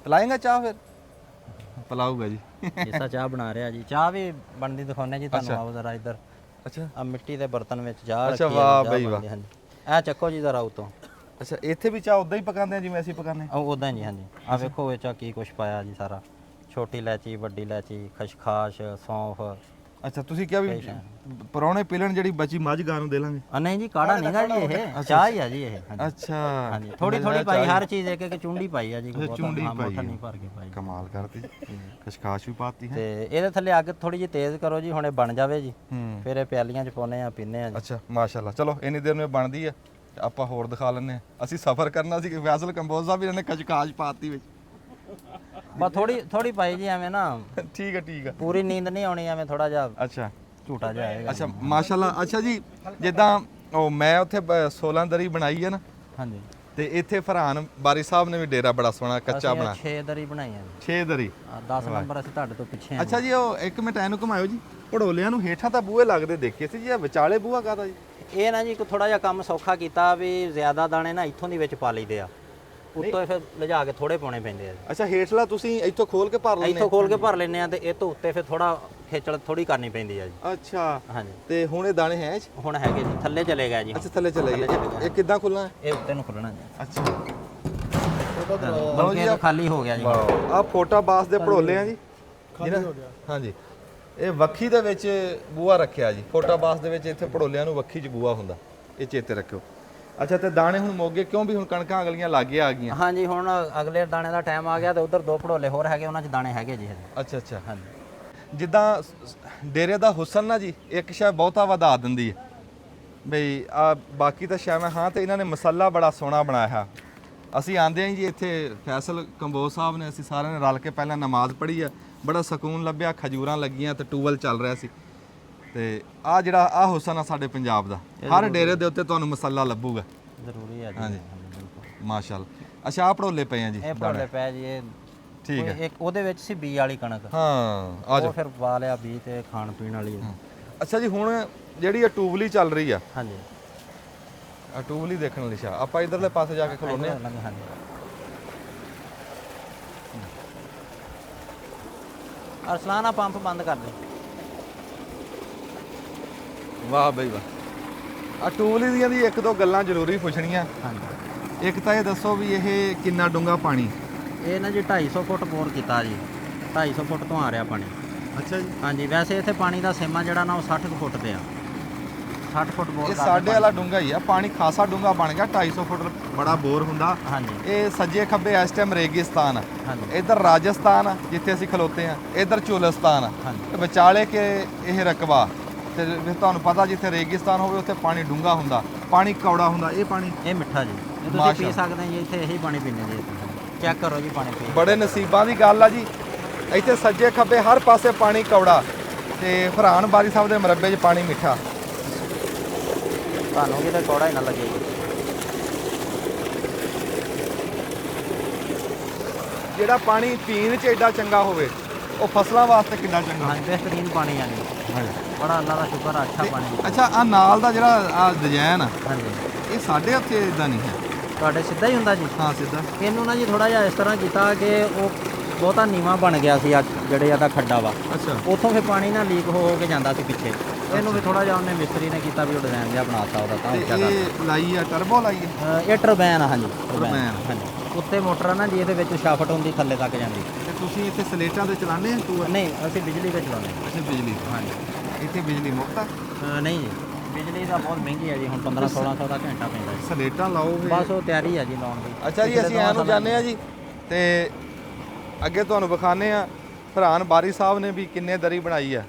ਪਿਲਾਏਗਾ? ਚਾਹ ਫਿਰ ਪਿਲਾਊਗਾ ਜੀ। ਇਸਾ ਚਾਹ ਬਣਾ ਰਿਹਾ ਜੀ, ਚਾਹ ਵੀ ਬਣਦੀ ਦਿਖਾਉਣੇ ਜੀ ਤੁਹਾਨੂੰ। ਆਓ ਜ਼ਰਾ ਇੱਧਰ, ਅੱਛਾ ਆ ਮਿੱਟੀ ਦੇ ਬਰਤਨ ਵਿੱਚ ਚਾਹ ਰੱਖੀ ਅੱਛਾ ਹੈ। ਵਾਹ ਬਈ ਵਾਹ। ਹਾਂਜੀ ਇਹ ਚੱਕੋ ਜੀ ਜ਼ਰਾ ਉਤੋਂ। ਅੱਛਾ ਇੱਥੇ ਵੀ ਚਾਹ ਉਦਾਂ ਹੀ ਪਕਾਉਂਦੇ ਆ ਜਿਵੇਂ ਅਸੀਂ ਪਕਾਉਂਦੇ ਹਾਂ? ਉਹ ਉਦਾਂ ਜੀ। ਹਾਂਜੀ ਆ ਵੇਖੋ ਵਿੱਚ ਕੀ ਕੁਛ ਪਾਇਆ ਜੀ ਸਾਰਾ, ਛੋਟੀ ਇਲਾਇਚੀ, ਵੱਡੀ ਇਲਾਇਚੀ, ਖਸਖਾਸ਼, ਸੌਂਫ। ਅੱਛਾ ਤੁਸੀਂ ਕਿਹਾ ਵੀ ਪਰੌਣੇ ਪਿਲਣ ਜਿਹੜੀ ਬਚੀ ਮੱਝ ਗਾਂ ਨੂੰ ਦੇ ਲਾਂਗੇ? ਨਹੀਂ ਜੀ ਕਾੜਾ ਨਹੀਂਗਾ ਜੀ, ਇਹ ਚਾਹ ਹੀ ਆ ਜੀ ਇਹ। ਹਾਂਜੀ ਅੱਛਾ ਹਾਂਜੀ ਥੋੜੀ ਥੋੜੀ ਪਾਈ, ਹਰ ਚੀਜ਼ ਇੱਕ ਇੱਕ ਚੁੰਡੀ ਪਾਈ ਆ ਜੀ, ਕੋਈ ਚੁੰਡੀ ਬਹੁਤਾ ਪਾਈ ਮੋਟਾ ਨਹੀਂ ਭਰ ਕੇ ਪਾਈ। ਕਮਾਲ ਕਰਤੀ। ਖਸਖਾਸ਼ ਵੀ ਪਾਤੀ ਹੈ। ਤੇ ਇਹਦੇ ਥੱਲੇ ਅੱਗ ਥੋੜੀ ਜਿਹੀ ਤੇਜ਼ ਕਰੋ ਜੀ, ਹੁਣੇ ਬਣ ਜਾਵੇ ਜੀ, ਫਿਰ ਇਹ ਪਿਆਲੀਆਂ ਚ ਪਾਉਨੇ ਆ, ਪੀਨੇ ਆ ਜੀ। ਅੱਛਾ ਮਾਸ਼ਾਅੱਲਾ। ਚਲੋ ਇੰਨੀ ਦੇਰ ਨੂੰ ਇਹ ਬਣਦੀ ਆ, ਆਪਾਂ ਹੋਰ ਦਿਖਾ ਲੈਂਦੇ ਆ। ਅਸੀਂ ਸਫ਼ਰ ਕਰਨਾ ਸੀ ਕਿ ਫੈਸਲ ਕੰਬੋਜ਼ ਸਾਹਿਬ ਵੀ ਇਹਨੇ ਖਸਖਾਸ਼ ਪਾਤੀ ਵਿੱਚ। ਬਸ ਥੋੜੀ ਥੋੜੀ ਪਾਈ ਜੀ, ਐਵੇਂ ਨਾ ਠੀਕ ਹੈ ਠੀਕ ਹੈ। ਪੂਰੀ ਨੀਂਦ ਨਹੀਂ ਆਉਣੀ, ਐਵੇਂ ਥੋੜਾ ਜਿਹਾ ਅੱਛਾ ਝੂਟਾ ਜਿਹਾ ਆਏਗਾ। ਅੱਛਾ ਮਾਸ਼ਾਅੱਲਾ। ਅੱਛਾ ਜੀ ਜਿੱਦਾਂ ਉਹ ਮੈਂ ਉੱਥੇ 16 ਦਰੀ ਬਣਾਈ ਹੈ ਨਾ, ਹਾਂਜੀ ਤੇ ਇੱਥੇ ਫਰਹਾਨ ਬਾਰੀ ਸਾਹਿਬ ਨੇ ਵੀ ਡੇਰਾ ਬੜਾ ਸੋਹਣਾ ਕੱਚਾ ਬਣਾ। 6 ਦਰੀ ਬਣਾਈਆਂ ਜੀ। 6 ਦਰੀ। 10 ਨੰਬਰ ਅਸੀਂ ਤੁਹਾਡੇ ਤੋਂ ਪਿੱਛੇ ਆ। ਅੱਛਾ ਜੀ ਉਹ ਇੱਕ ਮਿੰਟ ਐਨੂੰ ਘੁਮਾਇਓ ਜੀ। ਭੜੋਲਿਆਂ ਨੂੰ ਹੇਠਾਂ ਤਾਂ ਬੂਹੇ ਲੱਗਦੇ ਦੇਖੇ ਸੀ ਜੀ, ਇਹ ਵਿਚਾਲੇ ਬੂਹਾ ਕਾਹਦਾ ਜੀ? ਇਹ ਨਾ ਜੀ ਥੋੜਾ ਜਿਹਾ ਕੰਮ ਸੌਖਾ ਕੀਤਾ ਵੀ ਜ਼ਿਆਦਾ ਦਾਣੇ ਨਾ ਇੱਥੋਂ ਦੀ ਵਿੱਚ ਪਾ ਲਈਦੇ ਆ, ਉੱਤੋਂ ਫਿਰ ਲਿਜਾ ਕੇ ਥੋੜੇ ਪਾਉਣੇ ਪੈਂਦੇ ਆ ਜੀ। ਅੱਛਾ ਹੇਠਲਾ ਤੁਸੀਂ ਇੱਥੋਂ ਖੋਲ ਕੇ ਭਰ ਲੈਂਦੇ? ਇੱਥੋਂ ਖੋਲ ਕੇ ਭਰ ਲੈਨੇ ਆ, ਤੇ ਇਹ ਤੋਂ ਉੱਤੇ ਫਿਰ ਥੋੜਾ ਖੇਚਲ ਥੋੜੀ ਕਰਨੀ ਪੈਂਦੀ ਆ ਜੀ। ਅੱਛਾ ਹਾਂਜੀ ਤੇ ਹੁਣ ਇਹ ਦਾਣੇ ਹੈ? ਹੁਣ ਹੈਗੇ ਜੀ, ਥੱਲੇ ਚਲੇ ਗਿਆ ਜੀ। ਅੱਛਾ ਥੱਲੇ ਚਲੇ ਗਏ। ਇਹ ਕਿੱਦਾਂ ਖੁੱਲਣਾ ਹੈ? ਇਹ ਉੱਤੇ ਨੂੰ ਖੁੱਲਣਾ ਜੀ। ਅੱਛਾ ਬਲਕਿ ਇਹ ਤਾਂ ਖਾਲੀ ਹੋ ਗਿਆ ਜੀ। ਵਾਓ ਆ ਫੋਟਾ ਬਾਸ ਦੇ ਭੜੋਲੇ ਆ ਜੀ। ਖਾਲੀ ਹੋ ਗਿਆ। ਹਾਂਜੀ ਇਹ ਵੱਖੀ ਦੇ ਵਿੱਚ ਬੂਹਾ ਰੱਖਿਆ ਜੀ। ਫੋਟਾ ਬਾਸ ਦੇ ਵਿੱਚ ਇੱਥੇ ਭੜੋਲਿਆਂ ਨੂੰ ਵੱਖੀ 'ਚ ਬੂਹਾ ਹੁੰਦਾ, ਇਹ ਚੇਤੇ ਰੱਖਿਓ। ਅੱਛਾ ਤੇ ਦਾਣੇ ਹੁਣ ਮੋਗੇ ਕਿਉਂ ਵੀ ਹੁਣ ਕਣਕਾਂ ਅਗਲੀਆਂ ਲਾਗੇ ਆ ਗਈਆਂ? ਹਾਂਜੀ ਹੁਣ ਅਗਲੇ ਦਾਣੇ ਦਾ ਟਾਈਮ ਆ ਗਿਆ, ਤੇ ਉਧਰ 2 ਭੜੋਲੇ ਹੋਰ ਹੈਗੇ, ਉਹਨਾਂ 'ਚ ਦਾਣੇ ਹੈਗੇ ਜੀ ਹਜੇ। ਅੱਛਾ ਅੱਛਾ। ਹਾਂਜੀ ਜਿੱਦਾਂ ਡੇਰੇ ਦਾ ਹੁਸਨ ਨਾ ਜੀ, ਇੱਕ ਸ਼ੈ ਬਹੁਤਾ ਵਧਾ ਦਿੰਦੀ ਹੈ ਬਈ ਆ ਬਾਕੀ ਤਾਂ ਸ਼ੈਵਾਂ। ਹਾਂ ਤੇ ਇਹਨਾਂ ਨੇ ਮਸਾਲਾ ਬੜਾ ਸੋਹਣਾ ਬਣਾਇਆ। ਅਸੀਂ ਆਂਦੇ ਆਂ ਜੀ ਇੱਥੇ ਫੈਸਲ ਕੰਬੋਜ ਸਾਹਿਬ ਨੇ, ਅਸੀਂ ਸਾਰਿਆਂ ਨੇ ਰਲ ਕੇ ਪਹਿਲਾਂ ਨਮਾਜ਼ ਪੜ੍ਹੀ ਆ, ਬੜਾ ਸਕੂਨ ਲੱਭਿਆ, ਖਜੂਰਾਂ ਲੱਗੀਆਂ ਤੇ ਟੂਵਲ ਚੱਲ ਰਿਹਾ ਸੀ। ਤੇ ਆ ਜਿਹੜਾ ਆ ਹੁਸਨ ਆ ਸਾਡੇ ਪੰਜਾਬ ਦਾ, ਹਰ ਡੇਰੇ ਦੇ ਉੱਤੇ ਤੁਹਾਨੂੰ ਮਸਾਲਾ ਲੱਭੂਗਾ। ਜ਼ਰੂਰੀ ਹੈ ਜੀ। ਹਾਂਜੀ ਬਿਲਕੁਲ। ਮਾਸ਼ਾਅੱਲਾ। ਅੱਛਾ ਆ ਭੜੋਲੇ ਪਏ ਆ ਜੀ? ਇਹ ਭੜੋਲੇ ਪਏ ਜੀ। ਇਹ ਠੀਕ ਹੈ। ਇੱਕ ਉਹਦੇ ਵਿੱਚ ਸੀ ਬੀ ਵਾਲੀ ਕਣਕ, ਹਾਂ ਆ ਜਾਓ। ਉਹ ਫਿਰ ਪਾ ਲਿਆ ਬੀ ਤੇ ਖਾਣ ਪੀਣ ਵਾਲੀ ਹੈ। ਅੱਛਾ ਜੀ ਹੁਣ ਜਿਹੜੀ ਇਹ ਟੂਵਲੀ ਚੱਲ ਰਹੀ ਆ, ਹਾਂਜੀ ਆ ਟੂਵਲੀ ਦੇਖਣ ਵਾਲੀ ਸ਼ਾ, ਆਪਾਂ ਇਧਰਲੇ ਪਾਸੇ ਜਾ ਕੇ ਖਲੋਨੇ ਆ। ਹਾਂਜੀ ਅਰਸਲਾਨ ਆ ਪੰਪ ਬੰਦ ਕਰ ਦੇ। ਵਾਹ ਬਈ ਵਾਹ। ਆ ਟੂਵਲੀ ਦੀਆਂ ਦੀ ਇੱਕ ਦੋ ਗੱਲਾਂ ਜ਼ਰੂਰੀ ਪੁੱਛਣੀਆਂ। ਹਾਂਜੀ ਇੱਕ ਤਾਂ ਇਹ ਦੱਸੋ ਵੀ ਇਹ ਕਿੰਨਾ ਡੂੰਘਾ ਪਾਣੀ? ਇਹ ਨਾ ਜੀ 250 ਫੁੱਟ ਬੋਰ ਕੀਤਾ ਜੀ, 250 ਫੁੱਟ ਤੋਂ ਆ ਰਿਹਾ ਪਾਣੀ। ਅੱਛਾ ਜੀ। ਹਾਂਜੀ ਵੈਸੇ ਇੱਥੇ ਪਾਣੀ ਦਾ ਸੇਮਾ ਜਿਹੜਾ ਨਾ ਉਹ 60 ਕੁ ਫੁੱਟ ਤੇ ਆ, 60 ਫੁੱਟ ਬੋਰ ਇਹ ਸਾਡੇ ਵਾਲਾ ਡੂੰਘਾ ਹੀ ਆ, ਪਾਣੀ ਖਾਸਾ ਡੂੰਘਾ ਬਣ ਗਿਆ, 250 ਫੁੱਟ ਬੜਾ ਬੋਰ ਹੁੰਦਾ। ਹਾਂਜੀ ਇਹ ਸੱਜੇ ਖੱਬੇ ਇਸ ਟਾਈਮ ਰੇਗਿਸਤਾਨ ਆ, ਹਾਂਜੀ ਇੱਧਰ ਰਾਜਸਥਾਨ ਆ ਜਿੱਥੇ ਅਸੀਂ ਖਲੋਤੇ ਆ, ਇੱਧਰ ਚੋਲਿਸਤਾਨ ਆ, ਹਾਂਜੀ। ਤੇ ਵਿਚਾਲੇ ਕਿ ਇਹ ਰਕਬਾ, ਤੇ ਫਿਰ ਤੁਹਾਨੂੰ ਪਤਾ ਜਿੱਥੇ ਰੇਗਿਸਤਾਨ ਹੋਵੇ ਉੱਥੇ ਪਾਣੀ ਡੂੰਘਾ ਹੁੰਦਾ, ਪਾਣੀ ਕੌੜਾ ਹੁੰਦਾ। ਇਹ ਪਾਣੀ ਇਹ ਮਿੱਠਾ ਜੀ, ਇਹ ਤੁਸੀਂ ਮਾਸ਼ਾ ਪੀ ਸਕਦੇ ਜੀ, ਇੱਥੇ ਇਹੀ ਪਾਣੀ ਪੀਂਦੇ ਜੀ। ਚੈੱਕ ਕਰੋ ਜੀ ਪਾਣੀ ਪੀ। ਬੜੇ ਨਸੀਬਾਂ ਦੀ ਗੱਲ ਆ ਜੀ, ਇੱਥੇ ਸੱਜੇ ਖੱਬੇ ਹਰ ਪਾਸੇ ਪਾਣੀ ਕੌੜਾ, ਤੇ ਫਰਹਾਨ ਬਾਰੀ ਸਾਹਿਬ ਦੇ ਮਰੱਬੇ 'ਚ ਪਾਣੀ ਮਿੱਠਾ। ਤੁਹਾਨੂੰ ਕਿਤੇ ਕੌੜਾ ਹੀ ਨਾ ਲੱਗੇ ਜੀ। ਜਿਹੜਾ ਪਾਣੀ ਪੀਣ 'ਚ ਐਡਾ ਚੰਗਾ ਹੋਵੇ, ਉਹ ਫਸਲਾਂ ਵਾਸਤੇ ਕਿੰਨਾ ਚੰਗਾ। ਹਾਂਜੀ ਬਿਹਤਰੀਨ ਪਾਣੀ ਆ ਜੀ, ਬੜਾ ਅੱਲਾ ਦਾ ਸ਼ੁਕਰ ਆ, ਅੱਛਾ ਪਾਣੀ। ਅੱਛਾ, ਆ ਨਾਲ ਦਾ ਜਿਹੜਾ ਆ ਡਿਜ਼ਾਈਨ ਆ, ਹਾਂਜੀ ਇਹ ਸਾਡੇ ਉੱਥੇ ਇਦਾਂ ਨਹੀਂ ਹੈ। ਤੁਹਾਡੇ ਸਿੱਧਾ ਹੀ ਹੁੰਦਾ ਜੀ? ਹਾਂ ਸਿੱਧਾ। ਇਹਨੂੰ ਨਾ ਜੀ ਥੋੜਾ ਜਿਹਾ ਇਸ ਤਰ੍ਹਾਂ ਕੀਤਾ ਕਿ ਉਹ ਬਹੁਤਾ ਨੀਵਾਂ ਬਣ ਗਿਆ ਸੀ, ਜਿਹੜੇ ਇਹਦਾ ਖੱਡਾ ਵਾ, ਅੱਛਾ ਉੱਥੋਂ ਫਿਰ ਪਾਣੀ ਨਾ ਲੀਕ ਹੋ ਕੇ ਜਾਂਦਾ ਸੀ ਪਿੱਛੇ। ਇਹਨੂੰ ਵੀ ਥੋੜਾ ਜਿਹਾ ਉਹਨੇ ਮਿਸਤਰੀ ਨੇ ਕੀਤਾ ਵੀ ਉਹ ਡਿਜ਼ਾਈਨ ਜਿਹਾ ਬਣਾਤਾ ਉਹਦਾ, ਤਾਂ ਉੱਚਾ ਤੇ ਇਹ ਲਾਈ ਆ ਟਰਬੋ ਲਾਈ ਆ। ਇਹ ਟਰਬੈਨ ਆ। ਹਾਂਜੀ ਟਰਬੈਨ। ਹਾਂਜੀ, ਉੱਤੇ ਮੋਟਰ ਆ ਨਾ ਜੀ, ਇਹਦੇ ਵਿੱਚ ਸ਼ਾਫਟ ਹੁੰਦੀ ਥੱਲੇ ਤੱਕ ਜਾਂਦੀ। ਤੇ ਤੁਸੀਂ ਇੱਥੇ ਸਲੇਟਾਂ ਤੇ ਚਲਾਉਂਦੇ ਆ ਟੂਰ? ਨਹੀਂ, ਅਸੀਂ ਬਿਜਲੀ ਤੇ ਚਲਾਉਂਦੇ ਹਾਂ। ਅੱਛਾ ਬਿਜਲੀ। ਹਾਂਜੀ। ਇੱਥੇ ਬਿਜਲੀ ਮੁਫਤ ਆ? ਨਹੀਂ ਜੀ, ਬਿਜਲੀ ਦਾ ਬਹੁਤ ਮਹਿੰਗੀ ਹੈ ਜੀ, ਹੁਣ 1500-1600 ਦਾ ਘੰਟਾ ਪੈਂਦਾ ਜੀ। ਸਲੇਟਾਂ ਲਾਓਗੇ? ਬਸ ਉਹ ਤਿਆਰੀ ਹੈ ਜੀ ਲਾਉਣ ਦੀ। ਅੱਛਾ ਜੀ, ਅਸੀਂ ਐਂ ਨੂੰ ਜਾਂਦੇ ਆ ਜੀ, ਤੇ ਅੱਗੇ ਤੁਹਾਨੂੰ ਵਿਖਾਣੇ ਆ ਫਰਹਾਨ ਬਾਰੀ ਸਾਹਿਬ ਨੇ ਵੀ ਕਿੰਨੇ ਦਰੀ ਬਣਾਈ ਆ।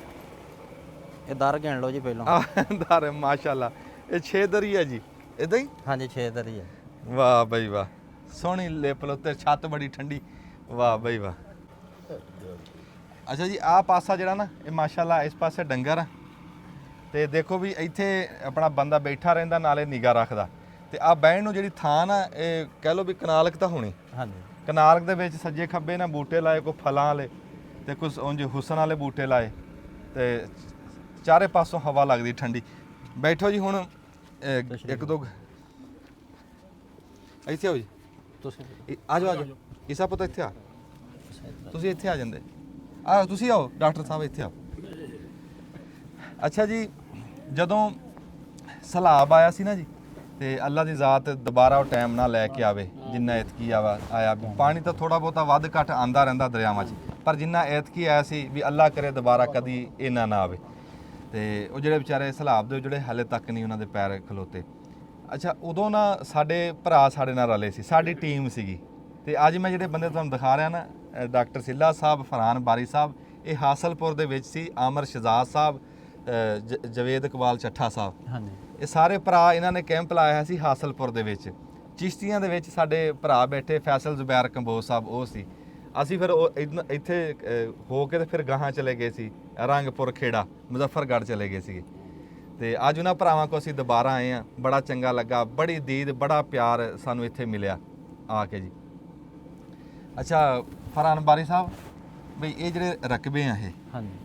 ਇਹ ਦਰ ਗਿਣ ਲਓ ਜੀ ਪਹਿਲਾਂ। ਦਰ ਮਾਸ਼ਾਅੱਲਾ, ਇਹ 6 ਦਰੀ ਆ ਜੀ, ਇਦਾਂ ਹੀ? ਹਾਂਜੀ 6 ਦਰੀ ਹੈ। ਵਾਹ ਬਈ ਵਾਹ, ਸੋਹਣੀ ਲੇਪਲ ਉੱਤੇ, ਛੱਤ ਬੜੀ ਠੰਡੀ, ਵਾਹ ਬਈ ਵਾਹ। ਅੱਛਾ ਜੀ, ਆਹ ਪਾਸਾ ਜਿਹੜਾ ਨਾ, ਇਹ ਮਾਸ਼ਾਅੱਲਾ ਇਸ ਪਾਸੇ ਡੰਗਰ ਆ, ਤੇ ਦੇਖੋ ਵੀ ਇੱਥੇ ਆਪਣਾ ਬੰਦਾ ਬੈਠਾ ਰਹਿੰਦਾ, ਨਾਲੇ ਨਿਗਾਹ ਰੱਖਦਾ। ਤੇ ਆਹ ਬਹਿਣ ਨੂੰ ਜਿਹੜੀ ਥਾਂ ਨਾ, ਇਹ ਕਹਿ ਲਓ ਵੀ ਕਨਾਲਕ ਤਾਂ ਹੋਣੀ। ਹਾਂਜੀ। ਕਨਾਲਕ ਦੇ ਵਿੱਚ ਸੱਜੇ ਖੱਬੇ ਨਾ ਬੂਟੇ ਲਾਏ, ਕੋਈ ਫਲਾਂ ਵਾਲੇ ਤੇ ਕੁਝ ਉਂਝ ਹੁਸਨ ਵਾਲੇ ਬੂਟੇ ਲਾਏ, ਤੇ ਚਾਰੇ ਪਾਸੋਂ ਹਵਾ ਲੱਗਦੀ ਠੰਡੀ। ਬੈਠੋ ਜੀ, ਹੁਣ ਇੱਕ ਦੋ ਇੱਥੇ ਆਓ ਜੀ, ਤੁਸੀਂ ਆ ਜਾਓ ਆ ਜਾਓ। ਇਸਾ ਪੁੱਤ ਇੱਥੇ ਆ, ਤੁਸੀਂ ਇੱਥੇ ਆ ਜਾਂਦੇ। ਆ ਤੁਸੀਂ ਆਓ ਡਾਕਟਰ ਸਾਹਿਬ, ਇੱਥੇ ਆਓ। ਅੱਛਾ ਜੀ, ਜਦੋਂ ਸਲਾਬ ਆਇਆ ਸੀ ਨਾ ਜੀ, ਤੇ ਅੱਲਾ ਦੀ ਜ਼ਾਤ ਦੁਬਾਰਾ ਉਹ ਟਾਈਮ ਨਾ ਲੈ ਕੇ ਆਵੇ ਜਿੰਨਾ ਐਤਕੀ ਆਇਆ। ਪਾਣੀ ਤਾਂ ਥੋੜਾ ਬਹੁਤਾ ਵੱਧ ਘੱਟ ਆਂਦਾ ਰਹਿੰਦਾ ਦਰਿਆਵਾਂ 'ਚ, ਪਰ ਜਿੰਨਾ ਐਤਕੀ ਆਇਆ ਸੀ ਵੀ ਅੱਲਾ ਕਰੇ ਦੁਬਾਰਾ ਕਦੀ ਇਹਨਾਂ ਨਾ ਆਵੇ। ਤੇ ਉਹ ਜਿਹੜੇ ਵਿਚਾਰੇ ਸਲਾਬ ਦੇ ਜਿਹੜੇ ਹਾਲੇ ਤੱਕ ਨਹੀਂ ਉਹਨਾਂ ਦੇ ਪੈਰ ਖਲੋਤੇ। ਅੱਛਾ, ਉਦੋਂ ਨਾ ਸਾਡੇ ਭਰਾ ਸਾਡੇ ਨਾਲ ਰਲੇ ਸੀ, ਸਾਡੀ ਟੀਮ ਸੀਗੀ। ਤੇ ਅੱਜ ਮੈਂ ਜਿਹੜੇ ਬੰਦੇ ਤੁਹਾਨੂੰ ਦਿਖਾ ਰਿਹਾ ਨਾ, ਡਾਕਟਰ ਸਿੱਲਾ ਸਾਹਿਬ, ਫਰਹਾਨ ਬਾਰੀ ਸਾਹਿਬ, ਇਹ ਹਾਸਲਪੁਰ ਦੇ ਵਿੱਚ ਸੀ। ਆਮਰ ਸ਼ਹਜ਼ਾਦ ਸਾਹਿਬ, ਜਵੇਦ ਇਕਬਾਲ ਚੱਠਾ ਸਾਹਿਬ, ਹਾਂਜੀ, ਇਹ ਸਾਰੇ ਭਰਾ, ਇਹਨਾਂ ਨੇ ਕੈਂਪ ਲਾਇਆ ਹੋਇਆ ਸੀ ਹਾਸਲਪੁਰ ਦੇ ਵਿੱਚ। ਚਿਸ਼ਤੀਆਂ ਦੇ ਵਿੱਚ ਸਾਡੇ ਭਰਾ ਬੈਠੇ, ਫੈਸਲ ਜ਼ੁਬੈਰ ਕੰਬੋਜ ਸਾਹਿਬ ਉਹ ਸੀ। ਅਸੀਂ ਫਿਰ ਇੱਥੇ ਹੋ ਕੇ ਤੇ ਫਿਰ ਗਾਹਾਂ ਚਲੇ ਗਏ ਸੀ, ਰੰਗਪੁਰ ਖੇੜਾ, ਮੁਜ਼ੱਫਰਗੜ੍ਹ ਚਲੇ ਗਏ ਸੀਗੇ। ਤੇ ਅੱਜ ਉਹਨਾਂ ਭਰਾਵਾਂ ਕੋਲ ਅਸੀਂ ਦੁਬਾਰਾ ਆਏ ਆ, ਬੜਾ ਚੰਗਾ ਲੱਗਾ, ਬੜੀ ਦੀਦ, ਬੜਾ ਪਿਆਰ ਸਾਨੂੰ ਇੱਥੇ ਮਿਲਿਆ ਆ ਕੇ ਜੀ। ਅੱਛਾ ਫਰਹਾਨ ਬਾਰੀ ਸਾਹਿਬ, ਬਈ ਇਹ ਜਿਹੜੇ ਰਕਬੇ ਆ ਇਹ, ਹਾਂਜੀ,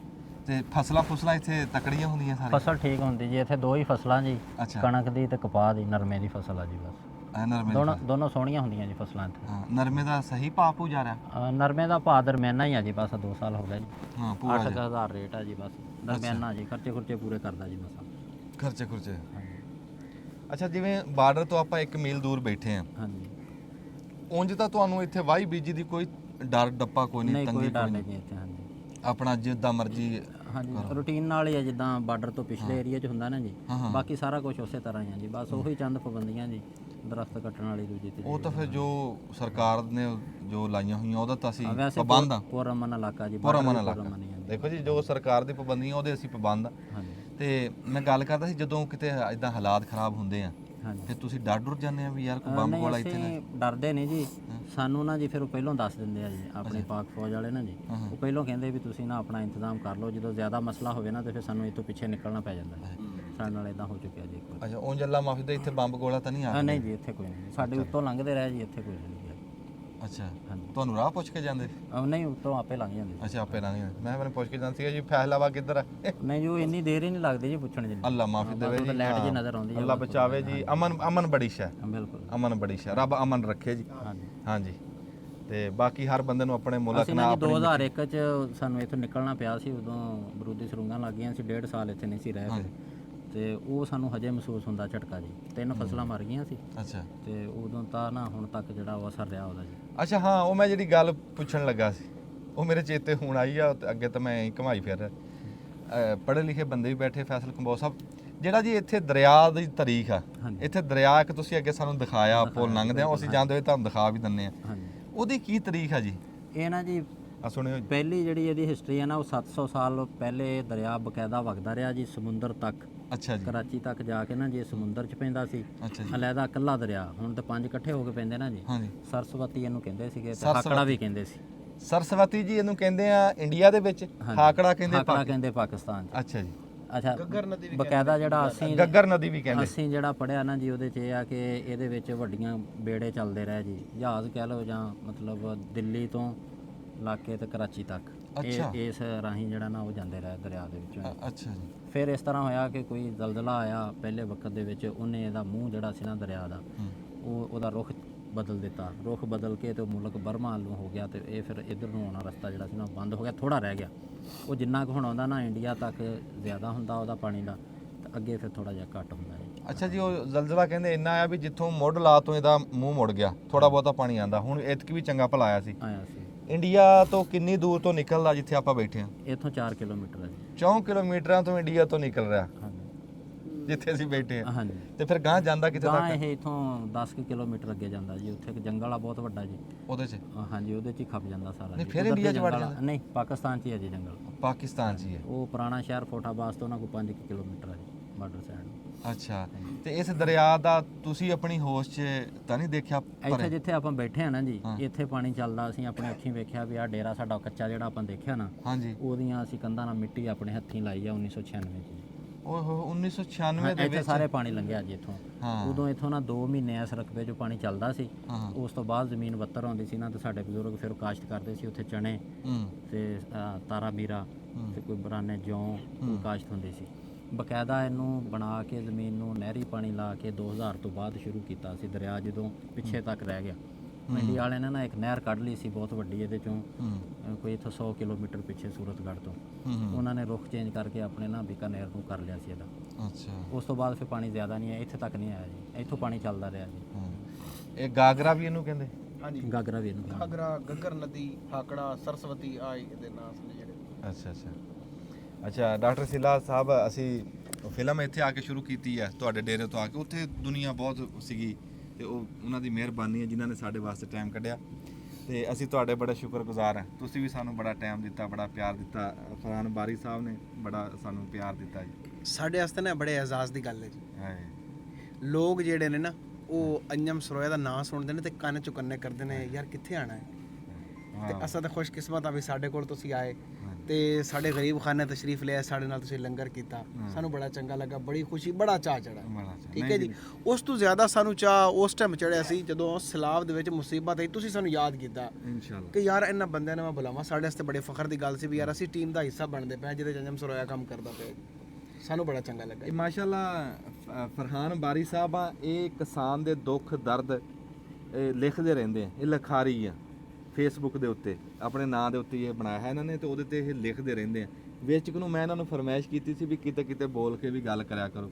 ਤੇ ਫਸਲਾਂ ਇੱਥੇ ਤਕੜੀਆਂ ਹੁੰਦੀਆਂ ਸਾਰੀਆਂ? ਫਸਲ ਠੀਕ ਹੁੰਦੀ ਜੀ, ਇੱਥੇ ਦੋ ਹੀ ਫਸਲਾਂ ਜੀ, ਅੱਛਾ। ਕਣਕ ਦੀ ਤੇ ਕਪਾਹ ਦੀ, ਨਰਮੇ ਦੀ ਫਸਲ ਆ ਜੀ ਬਸ। ਨਰਮੇ ਦੋਨੋਂ ਸੋਹਣੀਆਂ ਹੁੰਦੀਆਂ ਜੀ ਫਸਲਾਂ ਇੱਥੇ। ਹਾਂ, ਨਰਮੇ ਦਾ ਸਹੀ ਭਾਅ ਭੂ ਜਾ ਰਿਹਾ? ਨਰਮੇ ਦਾ ਭਾਅ ਦਰਮਿਆਨਾ ਹੀ ਆ ਜੀ, ਬਸ 2 ਸਾਲ ਹੋ ਗਏ ਜੀ। ਹਾਂ, ਪੂਰਾ 8,000 ਰੇਟ ਆ ਜੀ, ਬਸ ਦਰਮਿਆਨਾ ਜੀ, ਖਰਚੇ ਪੂਰੇ ਕਰਦਾ ਜੀ ਬਸ। ਖਰਚੇ। ਹਾਂਜੀ, ਅੱਛਾ, ਜਿਵੇਂ ਬਾਰਡਰ ਤੋਂ ਆਪਾਂ 1 ਮੀਲ ਦੂਰ ਬੈਠੇ ਆ, ਹਾਂਜੀ। ਉਂਝ ਤਾਂ ਤੁਹਾਨੂੰ ਇੱਥੇ ਵਾਹੀ ਬੀਜੀ ਦੀ ਕੋਈ ਡਰ ਡੱਪਾ ਕੋਈ ਨਹੀਂ, ਨਹੀਂ, ਤੰਗੀ ਕੋਈ ਡਰ ਕੋਈ ਨਹੀਂ ਨਹੀਂ, ਜੀ ਇੱਥੇ। ਹਾਂਜੀ, ਆਪਣਾ ਜਿੱਦਾਂ ਮਰਜ਼ੀ। ਹਾਂਜੀ, ਰੂਟੀਨ ਨਾਲ ਹੀ ਆ, ਜਿੱਦਾਂ ਬਾਰਡਰ ਤੋਂ ਪਿਛਲੇ ਏਰੀਆ 'ਚ ਹੁੰਦਾ ਨਾ ਜੀ, ਹਾਂ। ਬਾਕੀ ਸਾਰਾ ਕੁਝ ਉਸੇ ਤਰ੍ਹਾਂ ਹੀ ਆ ਜੀ, ਬਸ ਉਹੀ ਚੰਦ ਪਾਬੰਦੀਆਂ ਜੀ, ਦਰਖਤ ਕੱਟਣ ਵਾਲੀ ਦੂਜੀ ਤੇ। ਉਹ ਤਾਂ ਫਿਰ ਜੋ ਸਰਕਾਰ ਨੇ ਜੋ ਲਾਈਆਂ ਹੋਈਆਂ ਉਹਦਾ ਤਾਂ ਅਸੀਂ ਵੈਸੇ ਪਾਬੰਦ ਆ। ਪੁਰਅਮਨ ਇਲਾਕਾ ਜੀ, ਪੁਰਅਮਨ border ਇਲਾਕਾ। ਪੁਰਅਮਨ ਹੀ ਆ ਜੀ। ਦੇਖੋ ਜੀ, ਜੋ ਸਰਕਾਰ ਦੀ ਪਾਬੰਦੀਆਂ ਉਹਦੇ ਅਸੀਂ ਪਾਬੰਦ ਆ। ਹਾਂਜੀ, ਤੇ ਮੈਂ ਗੱਲ ਕਰਦਾ ਸੀ, ਜਦੋਂ ਕਿਤੇ ਇਦਾਂ ਹਾਲਾਤ ਖਰਾਬ ਹੁੰਦੇ ਆ, ਹਾਂਜੀ। ਤੇ ਤੁਸੀਂ ਡਰ ਜਾਂਦੇ ਆ ਵੀ ਯਾਰ ਕੋਈ ਬੰਬ ਨਹੀਂ, ਵਾਲਾ ਇੱਥੇ ਨਾ? ਅਸੀਂ ਡਰਦੇ ਨਹੀਂ ਜੀ, ਸਾਨੂੰ ਨਾ ਜੀ ਫਿਰ ਉਹ ਪਹਿਲਾਂ ਦੱਸ ਦਿੰਦੇ ਆ ਜੀ, ਆਪਣੀ ਪਾਕ ਫੌਜ ਵਾਲੇ ਨਾ ਜੀ, ਉਹ ਪਹਿਲਾਂ ਕਹਿੰਦੇ ਵੀ ਤੁਸੀਂ ਨਾ ਆਪਣਾ ਇੰਤਜ਼ਾਮ ਕਰ ਲਓ, ਜਦੋਂ ਜ਼ਿਆਦਾ ਮਸਲਾ ਹੋਵੇ ਨਾ ਤੇ ਫਿਰ ਸਾਨੂੰ ਇੱਥੋਂ ਪਿੱਛੇ ਨਿਕਲਣਾ ਪੈ ਜਾਂਦਾ ਹੈ। ਸਾਡੇ ਨਾਲ ਇਦਾਂ ਹੋ ਚੁੱਕਿਆ ਜੀ ਇੱਕ ਵਾਰ। ਅੱਛਾ, ਉਂਝ ਅੱਲਾ ਮਾਫੀ ਦੇ ਇੱਥੇ ਬੰਬ ਗੋਲਾ ਤਾਂ ਨਹੀਂ ਆ? ਨਹੀਂ ਜੀ, ਇੱਥੇ ਕੋਈ ਨਹੀਂ, ਸਾਡੇ ਉੱਤੋਂ ਲੰਘਦੇ ਰਹੇ ਜੀ, ਇੱਥੇ ਕੋਈ ਨਹੀਂ ਗਿਆ। ਅੱਛਾ, ਹਾਂਜੀ। ਤੁਹਾਨੂੰ ਰਾਹ ਪੁੱਛ ਕੇ ਜਾਂਦੇ? ਨਹੀਂ, ਉੱਤੋਂ ਆਪੇ ਲੰਘ ਜਾਂਦੇ। ਅੱਛਾ, ਆਪੇ ਲੰਘ ਜਾਂਦੇ। ਮੈਂ ਮੈਨੂੰ ਪੁੱਛ ਕੇ ਜਾਂਦਾ ਸੀਗਾ ਜੀ ਫੈਸਲਾਵਾ ਕਿੱਧਰ ਆ? ਨਹੀਂ ਜੀ, ਉਹ ਇੰਨੀ ਦੇਰ ਹੀ ਨਹੀਂ ਲੱਗਦੀ ਜੀ ਪੁੱਛਣ ਜੀ। ਅੱਲਾ ਮਾਫੀ ਦੇਵੇ ਜੀ, ਲਾਈਟ ਜੀ ਨਜ਼ਰ ਆਉਂਦੀ ਹੈ। ਅੱਲਾ ਬਚਾਵੇ ਜੀ। ਅਮਨ ਬੜੀ ਸ਼ੈ, ਬਿਲਕੁਲ, ਅਮਨ ਬੜੀ ਸ਼ੈ, ਰੱਬ ਅਮਨ ਰੱਖੇ ਜੀ। ਹਾਂਜੀ। ਹਾਂਜੀ, ਤੇ ਬਾਕੀ ਹਰ ਬੰਦੇ ਨੂੰ ਆਪਣੇ ਮੁਲਕ ਅਸੀਂ ਨਾਲ ਨਾ ਜੀ 2001 ਚ ਸਾਨੂੰ ਇੱਥੋਂ ਨਿਕਲਣਾ ਪਿਆ ਸੀ, ਉਦੋਂ ਬਰੂਦੀ ਸਰੂੰਗਾਂ ਲੱਗ ਗਈਆਂ ਸੀ, 1.5 ਸਾਲ ਇੱਥੇ ਨਹੀਂ ਸੀ ਰਹੇ ਫਿਰ। ਤੇ ਉਹ ਸਾਨੂੰ ਹਜੇ ਮਹਿਸੂਸ ਹੁੰਦਾ ਝਟਕਾ ਜੀ, 3 ਫਸਲਾਂ ਮਰ ਗਈਆਂ ਸੀ। ਅੱਛਾ, ਤੇ ਉਦੋਂ ਤਾਂ ਨਾ ਹੁਣ ਤੱਕ ਜਿਹੜਾ ਉਹ ਅਸਰ ਰਿਹਾ ਉਹਦਾ ਜੀ। ਅੱਛਾ। ਹਾਂ, ਉਹ ਮੈਂ ਜਿਹੜੀ ਗੱਲ ਪੁੱਛਣ ਲੱਗਾ ਸੀ, ਉਹ ਮੇਰੇ ਚੇਤੇ ਹੁਣ ਆਈ ਆ। ਅੱਗੇ ਤਾਂ ਮੈਂ ਘਮਾਈ ਫਿਰ ਪੜ੍ਹੇ ਲਿਖੇ ਬੰਦੇ ਵੀ ਬੈਠੇ, ਫੈਸਲ ਕੰਬੋਜ ਸਾਹਿਬ, ਜਿਹੜਾ ਜੀ ਇੱਥੇ ਦਰਿਆ ਦੀ ਤਾਰੀਖ ਆ, ਇੱਥੇ ਦਰਿਆ ਇੱਕ ਤੁਸੀਂ ਅੱਗੇ ਸਾਨੂੰ ਦਿਖਾਇਆ ਪੁੱਲ ਲੰਘਦੇ ਆ, ਅਸੀਂ ਜਾਂਦੇ ਹੋਏ ਤੁਹਾਨੂੰ ਦਿਖਾ ਵੀ ਦਿੰਨੇ ਆ, ਹਾਂਜੀ ਉਹਦੀ ਕੀ ਤਾਰੀਖ ਆ ਜੀ? ਇਹ ਨਾ ਜੀ ਆ ਸੁਣਿਓ ਜੀ। ਪਹਿਲੀ ਜਿਹੜੀ ਇਹਦੀ ਹਿਸਟਰੀ ਹੈ ਨਾ ਉਹ 700 ਸਾਲ ਪਹਿਲੇ ਦਰਿਆ ਬਕਾਇਦਾ ਵਗਦਾ ਰਿਹਾ ਜੀ ਸਮੁੰਦਰ ਤੱਕ, ਅੱਛਾ ਜੀ, ਕਰਾਚੀ ਤੱਕ ਜਾ ਕੇ ਨਾ ਜੇ ਸਮੁੰਦਰ 'ਚ ਪੈਂਦਾ ਸੀ, ਅੱਛਾ ਜੀ, ਅਲੱਗਾ ਇਕੱਲਾ ਦਰਿਆ। ਹੁਣ ਤਾਂ 5 ਇਕੱਠੇ ਹੋ ਕੇ ਪੈਂਦੇ ਨਾ ਜੀ। ਹਾਂਜੀ। ਸਰਸਵਤੀ ਇਹਨੂੰ ਕਹਿੰਦੇ ਸੀਗੇ ਤੇ ਹਾਕੜਾ ਵੀ ਕਹਿੰਦੇ ਸੀ। ਸਰਸਵਤੀ ਜੀ ਇਹਨੂੰ ਕਹਿੰਦੇ ਆ ਇੰਡੀਆ ਦੇ ਵਿੱਚ, ਹਾਕੜਾ ਕਹਿੰਦੇ ਹਾਕੜਾ ਕਹਿੰਦੇ ਪਾਕਿਸਤਾਨ 'ਚ। ਅੱਛਾ ਜੀ, ਅੱਛਾ ਬਕਾਇਦਾ ਜਿਹੜਾ ਅਸੀਂ ਗੱਗਰ ਨਦੀ ਵੀ ਕਹਿੰਦੇ। ਅਸੀਂ ਜਿਹੜਾ ਪੜਿਆ ਨਾ ਜੀ ਉਹਦੇ 'ਚ ਇਹ ਆ ਕਿ ਇਹਦੇ ਵਿੱਚ ਵੱਡੀਆਂ ਬੇੜੇ ਚੱਲਦੇ ਰਹੇ ਜੀ, ਜਹਾਜ਼ ਕਹਿ ਲਓ ਜਾਂ ਮਤਲਬ ਦਿੱਲੀ ਤੋਂ ਲਾਕੇ ਤੇ ਕਰਾਚੀ ਤੱਕ ਇਸ ਰਾਹੀਂ ਜਿਹੜਾ ਨਾ ਉਹ ਜਾਂਦੇ ਰਹੇ ਦਰਿਆ ਦੇ ਵਿੱਚੋਂ। ਅੱਛਾ ਜੀ। ਫਿਰ ਇਸ ਤਰ੍ਹਾਂ ਹੋਇਆ ਕਿ ਕੋਈ ਦਲਦਲਾ ਆਇਆ ਪਹਿਲੇ ਵਕਤ ਦੇ ਵਿੱਚ, ਉਹਨੇ ਇਹਦਾ ਮੂੰਹ ਜਿਹੜਾ ਸੀ ਨਾ ਦਰਿਆ ਦਾ ਉਹਦਾ ਰੁਖ ਬਦਲ ਦਿੱਤਾ, ਰੁਖ ਬਦਲ ਕੇ ਤੇ ਉਹ ਮੁਲਕ ਬਰਮਾ ਵੱਲੋਂ ਹੋ ਗਿਆ ਤੇ ਇਹ ਫਿਰ ਇੱਧਰ ਨੂੰ ਆਉਣਾ ਰਸਤਾ ਜਿਹੜਾ ਸੀ ਨਾ ਬੰਦ ਹੋ ਗਿਆ, ਥੋੜਾ ਰਹਿ ਗਿਆ। ਉਹ ਜਿੰਨਾ ਕੁ ਹੁਣ ਆਉਂਦਾ ਨਾ ਇੰਡੀਆ ਤੱਕ ਜ਼ਿਆਦਾ ਹੁੰਦਾ ਉਹਦਾ ਪਾਣੀ ਦਾ, ਤੇ ਅੱਗੇ ਫਿਰ ਥੋੜਾ ਜਿਹਾ ਘੱਟ ਹੁੰਦਾ ਹੈ। ਅੱਛਾ ਜੀ, ਉਹ ਜ਼ਲਜ਼ਲਾ ਕਹਿੰਦੇ ਇੰਨਾ ਆਇਆ ਵੀ ਜਿੱਥੋਂ ਮੁੱਢ ਲਾ ਤੋਂ ਇਹਦਾ ਮੂੰਹ ਮੁੜ ਗਿਆ, ਥੋੜਾ ਬਹੁਤਾ ਪਾਣੀ ਆਂਦਾ। ਹੁਣ ਇਤਕ ਵੀ ਚੰਗਾ ਭਲਾ ਆਇਆ ਸੀ। ਇੰਡੀਆ ਤੋਂ ਕਿੰਨੀ ਦੂਰ ਤੋਂ ਨਿਕਲਦਾ ਜਿੱਥੇ ਆਪਾਂ ਬੈਠੇ ਹਾਂ? ਇੱਥੋਂ 4 ਕਿਲੋਮੀਟਰ ਹੈ ਜੀ। 4 ਕਿਲੋਮੀਟਰਾਂ ਤੋਂ ਇੰਡੀਆ ਤੋਂ ਨਿਕਲ ਰਿਹਾ ਜਿੱਥੇ ਅਸੀਂ ਬੈਠੇ ਹਾਂ। ਹਾਂਜੀ। ਤੇ ਫਿਰ ਗਾਂ ਜਾਂਦਾ ਕਿੱਥੇ ਗਾਂ ਤੱਕ? ਇਹ ਇਥੋਂ 10 ਕਿਲੋਮੀਟਰ ਅੱਗੇ ਜਾਂਦਾ ਜੀ, ਉੱਥੇ ਇੱਕ ਜੰਗਲ ਆ ਬਹੁਤ ਵੱਡਾ ਜੀ, ਉਹਦੇ 'ਚ? ਹਾਂਜੀ ਉਹਦੇ 'ਚ ਹੀ ਖੱਪ ਜਾਂਦਾ ਸਾਰਾ। ਨਹੀਂ ਫਿਰ ਇੰਡੀਆ 'ਚ ਵੜ ਜਾਂਦਾ? ਨਹੀਂ, ਪਾਕਿਸਤਾਨ 'ਚ ਹੀ ਹੈ ਜੀ ਜੰਗਲ। ਪਾਕਿਸਤਾਨ 'ਚ ਹੀ ਹੈ? ਉਹ ਪੁਰਾਣਾ ਸ਼ਹਿਰ ਫੋਟਾਬਾਦ ਤੋਂ ਨਾ ਕੋਈ 5 ਕਿਲੋਮੀਟਰ ਹੈ ਜੀ ਬਾਰਡਰ ਸਾਈਡ। ਅੱਛਾ। ਤੇ ਇਸ ਦਰਿਆ ਦਾ ਤੁਸੀਂ ਆਪਣੀ ਹੋਸ਼ 'ਚ ਤਾਂ ਨਹੀਂ ਦੇਖਿਆ? ਇੱਥੇ ਜਿੱਥੇ ਆਪਾਂ ਬੈਠੇ ਆ ਨਾ ਜੀ, ਇੱਥੇ ਪਾਣੀ ਚੱਲਦਾ, ਅਸੀਂ ਆਪਣੀ ਅੱਖੀਂ ਵੇਖਿਆ ਵੀ ਆਹ ਡੇਰਾ ਸਾਡਾ ਕੱਚਾ ਜਿਹੜਾ ਆਪਾਂ ਦੇਖਿਆ ਨਾ, ਹਾਂਜੀ, ਉਹਦੀਆਂ ਅਸੀਂ ਕੰਧਾਂ ਨਾਲ ਮਿੱਟੀ ਆਪਣੇ ਹੱਥੀਂ ਲਾਈ ਆ 1996 ਚ। ਓਹੋ 1996 ਦੇ ਇੱਥੇ ਵਿੱਚ ਸਾਰੇ ਪਾਣੀ ਲੰਘਿਆ ਜੀ ਇੱਥੋਂ। ਹਾਂ। ਉਦੋਂ ਇੱਥੋਂ ਨਾ 2 ਮਹੀਨੇ ਇਸ ਰਕਬੇ 'ਚੋਂ ਪਾਣੀ ਚੱਲਦਾ ਸੀ। ਉਸ ਤੋਂ ਬਾਅਦ ਜ਼ਮੀਨ ਬੱਤਰ ਆਉਂਦੀ ਸੀ ਨਾ, ਤੇ ਸਾਡੇ ਬਜ਼ੁਰਗ ਫਿਰ ਕਾਸ਼ਤ ਕਰਦੇ ਸੀ ਉੱਥੇ ਚਣੇ ਤੇ ਤਾਰਾ ਬੀਰਾ ਤੇ ਕੋਈ ਬਰਾਨੇ ਜੌਂ ਕਾਸ਼ਤ ਹੁੰਦੀ ਸੀ। ਬਕਾਇਦਾ ਇਹਨੂੰ ਬਣਾ ਕੇ ਜ਼ਮੀਨ ਨੂੰ ਨਹਿਰੀ ਪਾਣੀ ਲਾ ਕੇ 2000 ਤੋਂ ਬਾਅਦ ਸ਼ੁਰੂ ਕੀਤਾ ਸੀ। ਦਰਿਆ ਜਦੋਂ ਪਿੱਛੇ ਤੱਕ ਰਹਿ ਗਿਆ, ਇੰਡੀਆ ਵਾਲਿਆਂ ਨੇ ਨਾ ਇੱਕ ਨਹਿਰ ਕੱਢ ਲਈ ਸੀ ਬਹੁਤ ਵੱਡੀ, ਇਹਦੇ ਚੋਂ ਕੋਈ ਇੱਥੋਂ 100 ਕਿਲੋਮੀਟਰ ਪਿੱਛੇ ਸੂਰਤਗੜ੍ਹ ਤੋਂ। ਉਹਨਾਂ ਨੇ ਰੁਖ ਚੇਂਜ ਕਰਕੇ ਆਪਣੇ ਨਾ ਬੀਕਾਨੇਰ ਨੂੰ ਕਰ ਲਿਆ ਸੀ ਇਹਦਾ। ਅੱਛਾ। ਉਸ ਤੋਂ ਬਾਅਦ ਫਿਰ ਪਾਣੀ ਜ਼ਿਆਦਾ ਨਹੀਂ ਆਇਆ, ਇੱਥੇ ਤੱਕ ਨਹੀਂ ਆਇਆ ਜੀ, ਇੱਥੋਂ ਪਾਣੀ ਚੱਲਦਾ ਰਿਹਾ ਜੀ। ਇਹ ਗਾਗਰਾ ਵੀ ਇਹਨੂੰ ਕਹਿੰਦੇ? ਹਾਂਜੀ, ਗਾਗਰਾ ਵੀ ਇਹਨੂੰ ਕਹਿੰਦੇ। ਗਾਗਰਾ, ਗੱਗਰ ਨਦੀ, ਹਾਕੜਾ, ਸਰਸਵਤੀ ਆ ਇਹਦੇ ਨਾਂ ਨੇ ਜਿਹੜੇ। ਅੱਛਾ ਅੱਛਾ ਅੱਛਾ। ਡਾਕਟਰ ਸਿਲਾ ਸਾਹਿਬ, ਅਸੀਂ ਫਿਲਮ ਇੱਥੇ ਆ ਕੇ ਸ਼ੁਰੂ ਕੀਤੀ ਹੈ ਤੁਹਾਡੇ ਡੇਰੇ ਤੋਂ ਆ ਕੇ। ਉੱਥੇ ਦੁਨੀਆ ਬਹੁਤ ਸੀਗੀ ਤੇ ਉਹ ਉਹਨਾਂ ਦੀ ਮਿਹਰਬਾਨੀ ਹੈ ਜਿਨ੍ਹਾਂ ਨੇ ਸਾਡੇ ਵਾਸਤੇ ਟਾਈਮ ਕੱਢਿਆ, ਤੇ ਅਸੀਂ ਤੁਹਾਡੇ ਬੜੇ ਸ਼ੁਕਰਗੁਜ਼ਾਰ ਹਾਂ। ਤੁਸੀਂ ਵੀ ਸਾਨੂੰ ਬੜਾ ਟਾਈਮ ਦਿੱਤਾ, ਬੜਾ ਪਿਆਰ ਦਿੱਤਾ। ਫਰਹਾਨ ਬਾਰੀ ਸਾਹਿਬ ਨੇ ਬੜਾ ਸਾਨੂੰ ਪਿਆਰ ਦਿੱਤਾ ਜੀ। ਸਾਡੇ ਵਾਸਤੇ ਨਾ ਬੜੇ ਇਜ਼ਾਜ਼ ਦੀ ਗੱਲ ਹੈ ਜੀ। ਹਾਏ। ਲੋਕ ਜਿਹੜੇ ਨੇ ਨਾ ਉਹ ਅੰਜਮ ਸਰੋਇਆ ਦਾ ਨਾਂ ਸੁਣਦੇ ਨੇ ਤੇ ਕੰਨ ਚੁਕੰਨੇ ਕਰਦੇ ਨੇ, ਯਾਰ ਕਿੱਥੇ ਆਣਾ ਹੈ। ਤੇ ਅਸਾਂ ਤਾਂ ਖੁਸ਼ਕਿਸਮਤ ਆ ਵੀ ਸਾਡੇ ਕੋਲ ਤੁਸੀਂ ਆਏ ਤੇ ਸਾਡੇ ਗਰੀਬ ਖਾਨੇ ਤਸ਼ਰੀਫ ਲਿਆ, ਸਾਡੇ ਨਾਲ ਤੁਸੀਂ ਲੰਗਰ ਕੀਤਾ, ਸਾਨੂੰ ਬੜਾ ਚੰਗਾ ਲੱਗਾ, ਬੜੀ ਖੁਸ਼ੀ, ਬੜਾ ਚਾਅ ਚੜਾ। ਠੀਕ ਹੈ ਜੀ। ਉਸ ਤੋਂ ਜ਼ਿਆਦਾ ਸਾਨੂੰ ਚਾਅ ਉਸ ਟਾਈਮ ਚੜਿਆ ਸੀ ਜਦੋਂ ਸਲਾਬ ਦੇ ਵਿੱਚ ਮੁਸੀਬਤ ਆਈ, ਤੁਸੀਂ ਸਾਨੂੰ ਯਾਦ ਕੀਤਾ ਇਨਸ਼ਾਅੱਲਾ ਕਿ ਯਾਰ ਇਹਨਾਂ ਬੰਦਿਆਂ ਨੂੰ ਮੈਂ ਬੁਲਾਵਾਂ। ਸਾਡੇ ਵਾਸਤੇ ਬੜੇ ਫਖਰ ਦੀ ਗੱਲ ਸੀ ਵੀ ਯਾਰ ਅਸੀਂ ਟੀਮ ਦਾ ਹਿੱਸਾ ਬਣਦੇ ਪਏ ਜਿਹਦੇ 'ਚ ਅੰਜਮ ਸਰੋਇਆ ਕੰਮ ਕਰਦਾ ਪਿਆ। ਸਾਨੂੰ ਬੜਾ ਚੰਗਾ ਲੱਗਾ। ਇਹ ਮਾਸ਼ਾਅੱਲਾ ਫਰਹਾਨ ਬਾਰੀ ਸਾਹਿਬ ਆ, ਇਹ ਕਿਸਾਨ ਦੇ ਦੁੱਖ ਦਰਦ ਲਿਖਦੇ ਰਹਿੰਦੇ ਆ। ਇਹ ਲਿਖਾਰੀ ਆ ਫੇਸਬੁੱਕ ਦੇ ਉੱਤੇ, ਆਪਣੇ ਨਾਂ ਦੇ ਉੱਤੇ ਇਹ ਬਣਾਇਆ ਹੈ ਇਹਨਾਂ ਨੇ, ਤੇ ਉਹਦੇ ਤੇ ਇਹ ਲਿਖਦੇ ਰਹਿੰਦੇ ਆ। ਵਿਚਕ ਨੂੰ ਮੈਂ ਇਹਨਾਂ ਨੂੰ ਫਰਮਾਇਸ਼ ਕੀਤੀ ਸੀ ਵੀ ਕਿਤੇ ਕਿਤੇ ਬੋਲ ਕੇ ਵੀ ਗੱਲ ਕਰਿਆ ਕਰੋ।